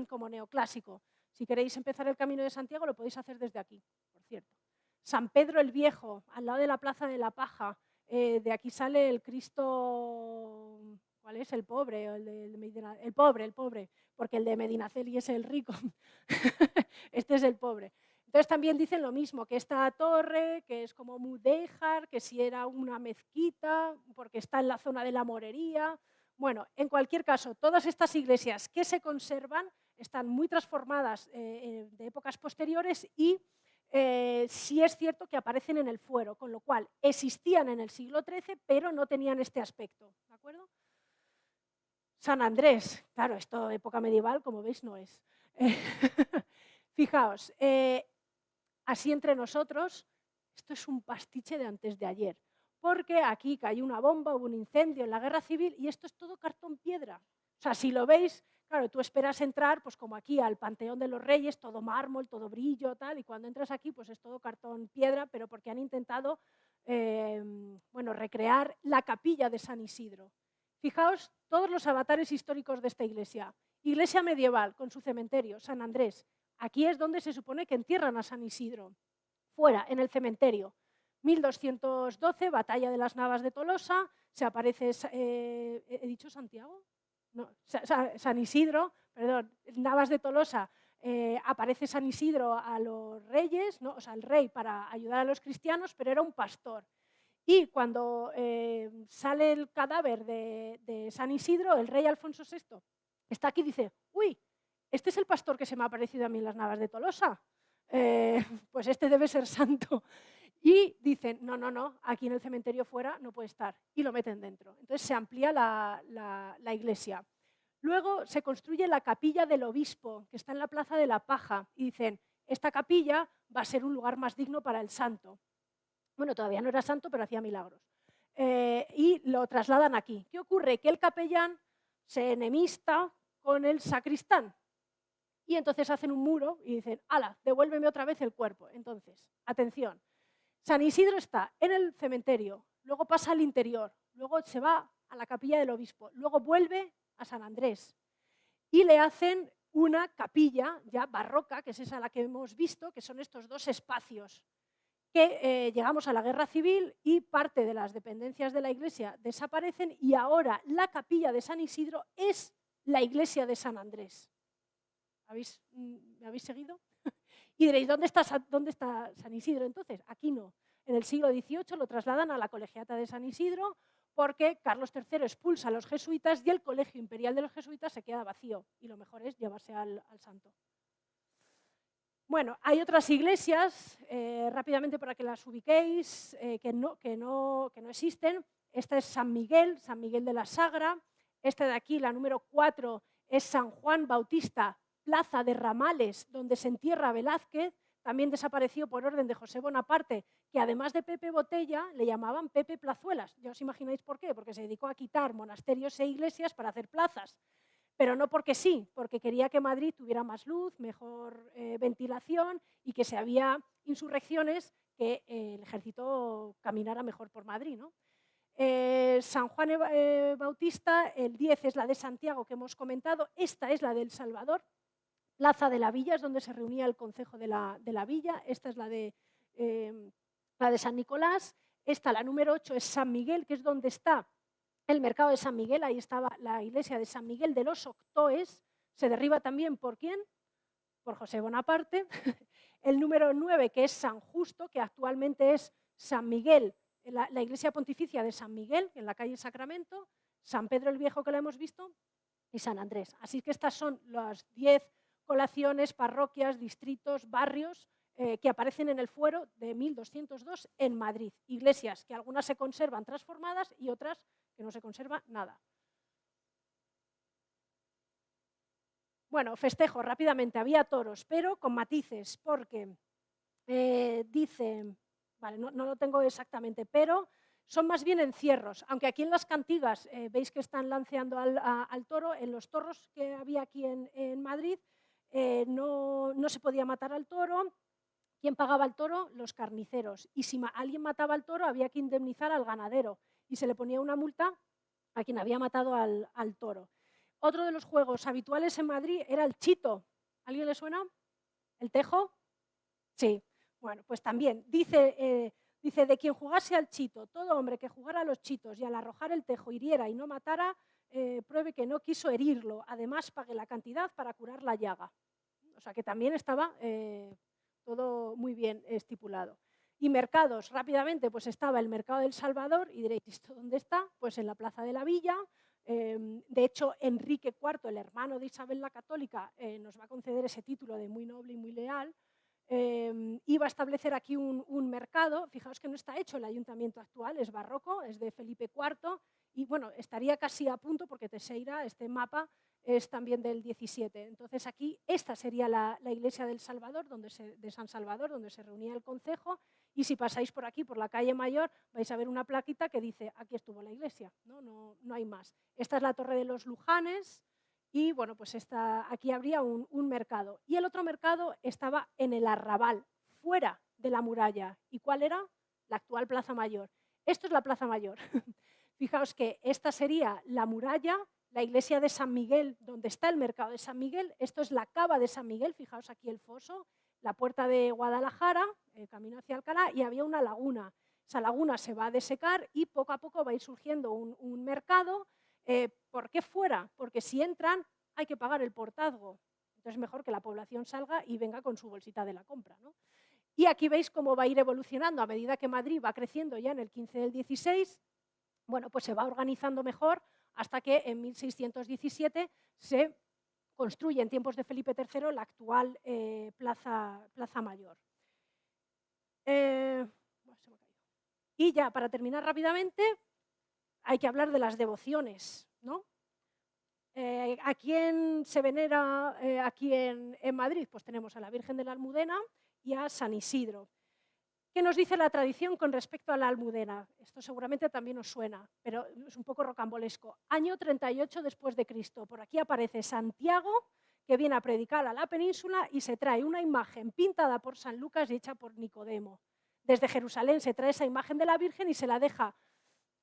como neoclásico. Si queréis empezar el Camino de Santiago, lo podéis hacer desde aquí, por cierto. San Pedro el Viejo, al lado de la Plaza de la Paja. De aquí sale el Cristo, ¿cuál es? El pobre, o el pobre, porque el de Medinaceli es el rico. Este es el pobre. Entonces también dicen lo mismo, que esta torre, que es como mudéjar, que si era una mezquita, porque está en la zona de la morería. Bueno, en cualquier caso, todas estas iglesias que se conservan están muy transformadas de épocas posteriores y sí es cierto que aparecen en el fuero, con lo cual existían en el siglo XIII, pero no tenían este aspecto, ¿de acuerdo? San Andrés, claro, esto época medieval, como veis, no es. Fijaos, así entre nosotros, esto es un pastiche de antes de ayer, porque aquí cayó una bomba, hubo un incendio en la Guerra Civil y esto es todo cartón piedra. O sea, si lo veis, claro, tú esperas entrar, pues como aquí al Panteón de los Reyes, todo mármol, todo brillo, tal, y cuando entras aquí, pues es todo cartón piedra, pero porque han intentado, bueno, recrear la capilla de San Isidro. Fijaos todos los avatares históricos de esta iglesia. Iglesia medieval, con su cementerio, San Andrés. Aquí es donde se supone que entierran a San Isidro. Fuera, en el cementerio. 1212, batalla de las Navas de Tolosa, se aparece, ¿he dicho Santiago? No, San Isidro, perdón, Navas de Tolosa, aparece San Isidro a los reyes, ¿no? O sea, el rey para ayudar a los cristianos, pero era un pastor. Y cuando sale el cadáver de San Isidro, el rey Alfonso VI está aquí y dice, uy, este es el pastor que se me ha aparecido a mí en las Navas de Tolosa, pues este debe ser santo. Y dicen, no, no, no, aquí en el cementerio fuera no puede estar, y lo meten dentro. Entonces se amplía la iglesia. Luego se construye la capilla del obispo, que está en la Plaza de la Paja, y dicen, esta capilla va a ser un lugar más digno para el santo. Bueno, todavía no era santo, pero hacía milagros. Y lo trasladan aquí. ¿Qué ocurre? Que el capellán se enemista con el sacristán. Y entonces hacen un muro y dicen, ala, devuélveme otra vez el cuerpo. Entonces, atención, San Isidro está en el cementerio, luego pasa al interior, luego se va a la capilla del obispo, luego vuelve a San Andrés y le hacen una capilla ya barroca, que es esa la que hemos visto, que son estos dos espacios, que llegamos a la Guerra Civil y parte de las dependencias de la iglesia desaparecen y ahora la capilla de San Isidro es la iglesia de San Andrés. ¿Me habéis seguido? Y diréis, ¿dónde está San Isidro entonces? Aquí no. En el siglo XVIII lo trasladan a la Colegiata de San Isidro porque Carlos III expulsa a los jesuitas y el Colegio Imperial de los Jesuitas se queda vacío y lo mejor es llevarse al santo. Bueno, hay otras iglesias, rápidamente para que las ubiquéis, que no existen. Esta es San Miguel de la Sagra. Esta de aquí, la número 4, es San Juan Bautista, Plaza de Ramales, donde se entierra a Velázquez. También desapareció por orden de José Bonaparte, que además de Pepe Botella, le llamaban Pepe Plazuelas. Ya os imagináis por qué, porque se dedicó a quitar monasterios e iglesias para hacer plazas. Pero no porque sí, porque quería que Madrid tuviera más luz, mejor ventilación y que si había insurrecciones, que el ejército caminara mejor por Madrid, ¿no? San Juan Bautista, el 10 es la de Santiago que hemos comentado, esta es la del Salvador, Plaza de la Villa es donde se reunía el concejo de la Villa, esta es la de San Nicolás, esta, la número 8, es San Miguel, que es donde está el mercado de San Miguel, ahí estaba la iglesia de San Miguel de los Octoes, se derriba también ¿por quién? Por José Bonaparte. El número 9, que es San Justo, que actualmente es San Miguel, la iglesia pontificia de San Miguel, en la calle Sacramento, San Pedro el Viejo, que lo hemos visto, y San Andrés. Así que estas son las 10 poblaciones, parroquias, distritos, barrios que aparecen en el fuero de 1202 en Madrid. Iglesias que algunas se conservan transformadas y otras que no se conserva nada. Bueno, festejo rápidamente, había toros, pero con matices, porque dice, vale, no lo tengo exactamente, pero son más bien encierros, aunque aquí en las cantigas veis que están lanceando al toro, en los toros que había aquí en Madrid no se podía matar al toro. ¿Quién pagaba el toro? Los carniceros. Y si alguien mataba al toro había que indemnizar al ganadero y se le ponía una multa a quien había matado al toro. Otro de los juegos habituales en Madrid era el chito. ¿A alguien le suena? ¿El tejo? Sí. Bueno, pues también dice de quien jugase al chito, todo hombre que jugara a los chitos y al arrojar el tejo hiriera y no matara, pruebe que no quiso herirlo. Además, pague la cantidad para curar la llaga. O sea que también estaba todo muy bien estipulado. Y mercados, rápidamente, pues estaba el Mercado del Salvador, y diréis, ¿esto dónde está? Pues en la Plaza de la Villa. De hecho, Enrique IV, el hermano de Isabel la Católica, nos va a conceder ese título de muy noble y muy leal. Iba a establecer aquí un mercado. Fijaos que no está hecho el ayuntamiento actual, es barroco, es de Felipe IV, y bueno, estaría casi a punto porque Teixeira, este mapa, es también del 17. Entonces aquí esta sería la iglesia del Salvador, de San Salvador, donde se reunía el concejo, y si pasáis por aquí, por la calle Mayor, vais a ver una plaquita que dice, aquí estuvo la iglesia, no hay más. Esta es la Torre de los Lujanes, y bueno, pues aquí habría un mercado. Y el otro mercado estaba en el arrabal, fuera de la muralla. ¿Y cuál era? La actual Plaza Mayor. Esto es la Plaza Mayor. Fijaos que esta sería la muralla, la iglesia de San Miguel, donde está el mercado de San Miguel. Esto es la cava de San Miguel, fijaos aquí el foso, la puerta de Guadalajara, el camino hacia Alcalá, y había una laguna. Esa laguna se va a desecar y poco a poco va a ir surgiendo un mercado. ¿Por qué fuera? Porque si entran hay que pagar el portazgo. Entonces es mejor que la población salga y venga con su bolsita de la compra, ¿no? Y aquí veis cómo va a ir evolucionando a medida que Madrid va creciendo ya en el 15 del 16. Bueno, pues se va organizando mejor hasta que en 1617 se construye en tiempos de Felipe III la actual Plaza Mayor. Y ya, para terminar rápidamente, hay que hablar de las devociones, ¿no? ¿A quién se venera aquí en Madrid? Pues tenemos a la Virgen de la Almudena y a San Isidro. ¿Qué nos dice la tradición con respecto a la Almudena? Esto seguramente también os suena, pero es un poco rocambolesco. Año 38 después de Cristo. Por aquí aparece Santiago, que viene a predicar a la península y se trae una imagen pintada por San Lucas y hecha por Nicodemo. Desde Jerusalén se trae esa imagen de la Virgen y se la deja,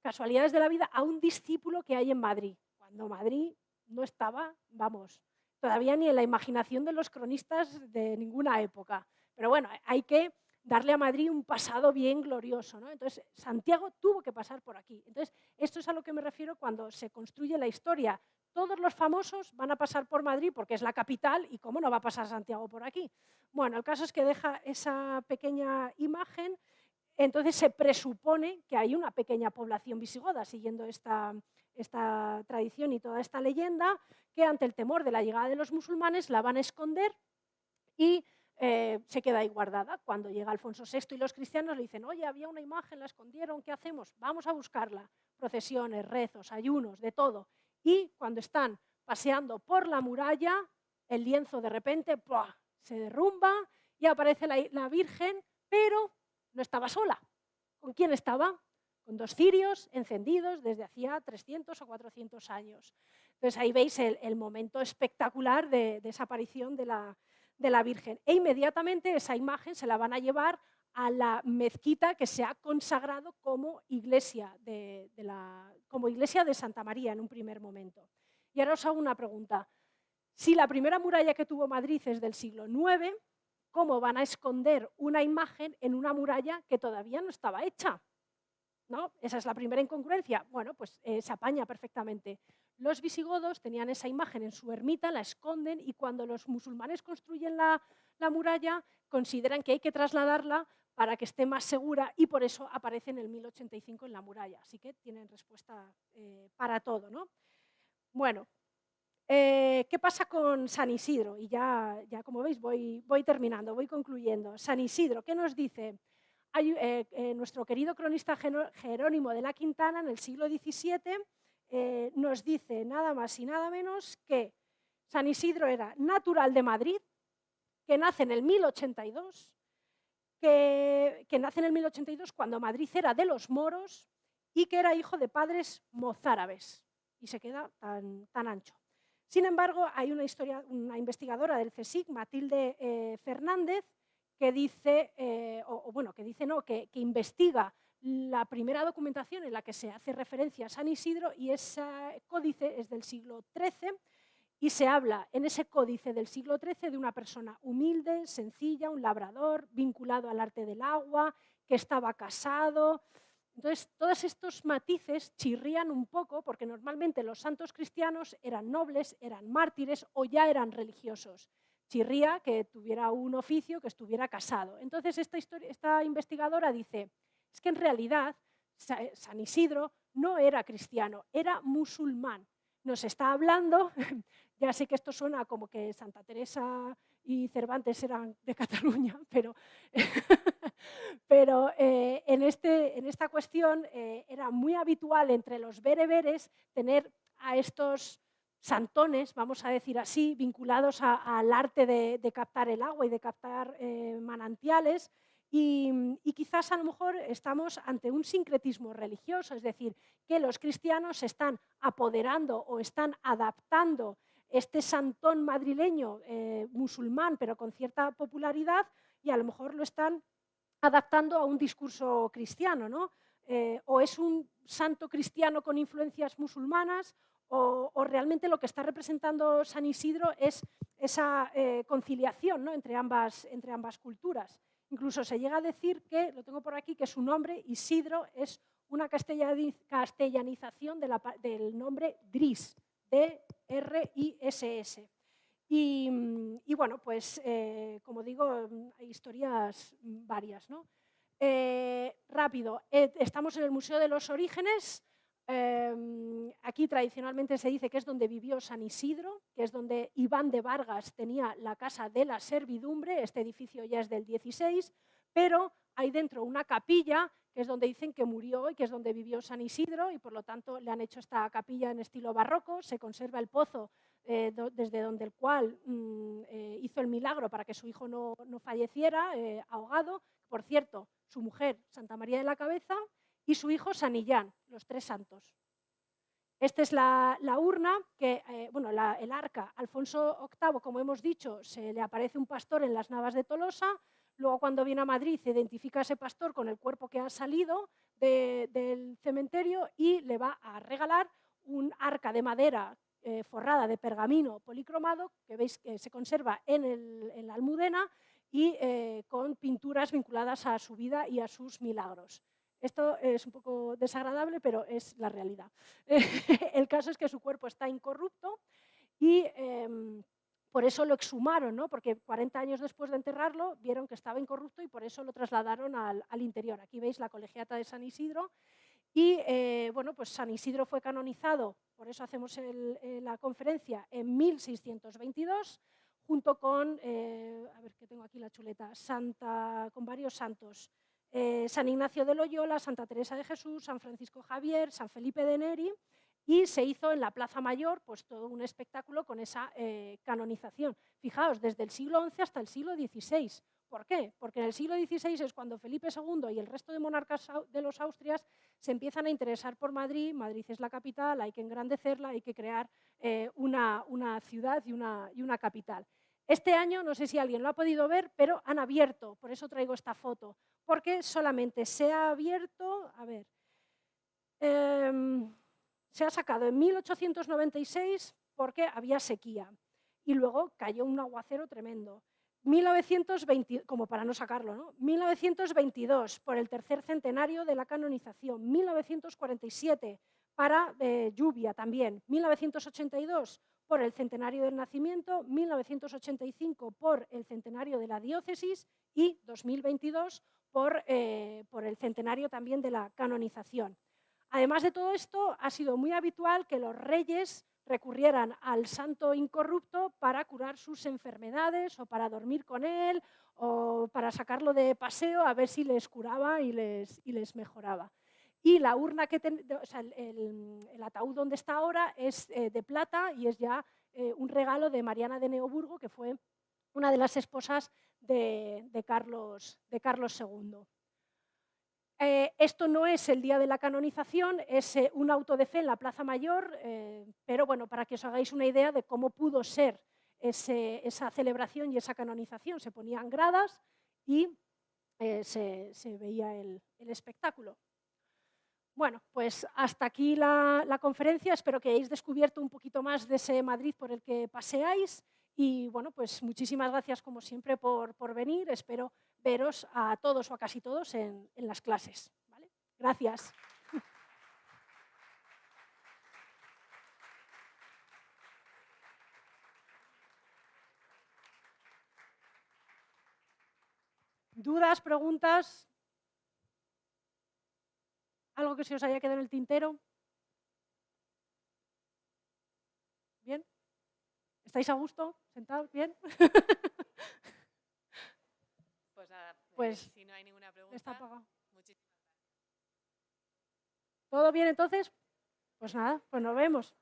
casualidades de la vida, a un discípulo que hay en Madrid. Cuando Madrid no estaba, vamos, todavía ni en la imaginación de los cronistas de ninguna época. Pero bueno, hay que darle a Madrid un pasado bien glorioso, ¿no? Entonces, Santiago tuvo que pasar por aquí. Entonces, esto es a lo que me refiero cuando se construye la historia. Todos los famosos van a pasar por Madrid porque es la capital y ¿cómo no va a pasar Santiago por aquí? Bueno, el caso es que deja esa pequeña imagen. Entonces se presupone que hay una pequeña población visigoda, siguiendo esta tradición y toda esta leyenda, que ante el temor de la llegada de los musulmanes la van a esconder y se queda ahí guardada. Cuando llega Alfonso VI y los cristianos le dicen, oye, había una imagen, la escondieron, ¿qué hacemos? Vamos a buscarla. Procesiones, rezos, ayunos, de todo. Y cuando están paseando por la muralla, el lienzo de repente ¡pua!, se derrumba y aparece la Virgen, pero no estaba sola. ¿Con quién estaba? Con dos cirios encendidos desde hacía 300 o 400 años. Entonces ahí veis el momento espectacular de esa aparición de la Virgen. E inmediatamente esa imagen se la van a llevar a la mezquita que se ha consagrado como iglesia de Santa María en un primer momento. Y ahora os hago una pregunta. Si la primera muralla que tuvo Madrid es del siglo IX, ¿cómo van a esconder una imagen en una muralla que todavía no estaba hecha? ¿No? Esa es la primera incongruencia. Bueno, pues se apaña perfectamente. Los visigodos tenían esa imagen en su ermita, la esconden y cuando los musulmanes construyen la muralla consideran que hay que trasladarla para que esté más segura y por eso aparece en el 1085 en la muralla. Así que tienen respuesta para todo, ¿no? Bueno, ¿Qué pasa con San Isidro? Y ya como veis voy terminando, voy concluyendo. San Isidro, ¿qué nos dice? Nuestro querido cronista Jerónimo de la Quintana, en el siglo XVII, nos dice nada más y nada menos que San Isidro era natural de Madrid, que nace en el 1082, que nace en el 1082 cuando Madrid era de los moros y que era hijo de padres mozárabes. Y se queda tan ancho. Sin embargo, hay una investigadora del CSIC, Matilde Fernández, que dice, que investiga la primera documentación en la que se hace referencia a San Isidro, y ese códice es del siglo XIII, y se habla en ese códice del siglo XIII de una persona humilde, sencilla, un labrador, vinculado al arte del agua, que estaba casado. Entonces, todos estos matices chirrían un poco porque normalmente los santos cristianos eran nobles, eran mártires o ya eran religiosos. Chirría que tuviera un oficio, que estuviera casado. Entonces, esta investigadora dice, es que en realidad San Isidro no era cristiano, era musulmán. Nos está hablando, ya sé que esto suena como que Santa Teresa y Cervantes eran de Cataluña, pero en esta cuestión era muy habitual entre los bereberes tener a estos santones, vamos a decir así, vinculados al arte de captar el agua y de captar manantiales, y quizás a lo mejor estamos ante un sincretismo religioso, es decir, que los cristianos se están apoderando o están adaptando este santón madrileño musulmán, pero con cierta popularidad, y a lo mejor lo están adaptando a un discurso cristiano, ¿no? O es un santo cristiano con influencias musulmanas, o realmente lo que está representando San Isidro es esa conciliación, ¿no?, entre ambas culturas. Incluso se llega a decir que, lo tengo por aquí, que su nombre, Isidro, es una castellanización del nombre Dris, D-R-I-S-S. Y bueno, pues como digo, hay historias varias, ¿no? Rápido, estamos en el Museo de los Orígenes. Aquí tradicionalmente se dice que es donde vivió San Isidro, que es donde Iván de Vargas tenía la Casa de la Servidumbre. Este edificio ya es del 16, pero hay dentro una capilla que es donde dicen que murió y que es donde vivió San Isidro, y por lo tanto le han hecho esta capilla en estilo barroco. Se conserva el pozo desde donde el cual hizo el milagro para que su hijo no falleciera ahogado. Por cierto, su mujer, Santa María de la Cabeza, y su hijo San Illán, los tres santos. Esta es la urna, el arca. Alfonso VIII, como hemos dicho, se le aparece un pastor en las Navas de Tolosa. Luego, cuando viene a Madrid, se identifica a ese pastor con el cuerpo que ha salido del cementerio y le va a regalar un arca de madera forrada de pergamino policromado, que veis que se conserva en la Almudena, y con pinturas vinculadas a su vida y a sus milagros. Esto es un poco desagradable, pero es la realidad. El caso es que su cuerpo está incorrupto y por eso lo exhumaron, ¿no? Porque 40 años después de enterrarlo vieron que estaba incorrupto y por eso lo trasladaron al interior. Aquí veis la colegiata de San Isidro. Y bueno, pues San Isidro fue canonizado, por eso hacemos la conferencia, en 1622, junto con, a ver que tengo aquí la chuleta, con varios santos. San Ignacio de Loyola, Santa Teresa de Jesús, San Francisco Javier, San Felipe de Neri, y se hizo en la Plaza Mayor pues todo un espectáculo con esa canonización. Fijaos, desde el siglo XI hasta el siglo XVI. ¿Por qué? Porque en el siglo XVI es cuando Felipe II y el resto de monarcas de los Austrias se empiezan a interesar por Madrid. Madrid es la capital, hay que engrandecerla, hay que crear una ciudad y una capital. Este año, no sé si alguien lo ha podido ver, pero han abierto, por eso traigo esta foto, porque solamente se ha abierto, a ver, se ha sacado en 1896 porque había sequía y luego cayó un aguacero tremendo. 1920, como para no sacarlo, ¿no? 1922, por el tercer centenario de la canonización. 1947, para lluvia también. 1982, por el centenario del nacimiento. 1985, por el centenario de la diócesis. Y 2022, por el centenario también de la canonización. Además de todo esto, ha sido muy habitual que los reyes recurrieran al santo incorrupto para curar sus enfermedades o para dormir con él o para sacarlo de paseo a ver si les curaba y les mejoraba. Y la urna o sea, el ataúd donde está ahora es de plata y es ya un regalo de Mariana de Neoburgo, que fue una de las esposas de Carlos II. Esto no es el día de la canonización, es un auto de fe en la Plaza Mayor, pero bueno, para que os hagáis una idea de cómo pudo ser esa celebración y esa canonización. Se ponían gradas y se veía el espectáculo. Bueno, pues hasta aquí la conferencia. Espero que hayáis descubierto un poquito más de ese Madrid por el que paseáis. Y bueno, pues muchísimas gracias como siempre por venir. Espero veros a todos o a casi todos en las clases. ¿Vale? Gracias. ¿Dudas, preguntas? ¿Algo que se os haya quedado en el tintero? ¿Bien? ¿Estáis a gusto? ¿Sentados? ¿Bien? Pues nada, Pues si no hay ninguna pregunta, está apagado. muchísimas gracias. ¿Todo bien entonces? Pues nada, pues nos vemos.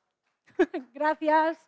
Gracias.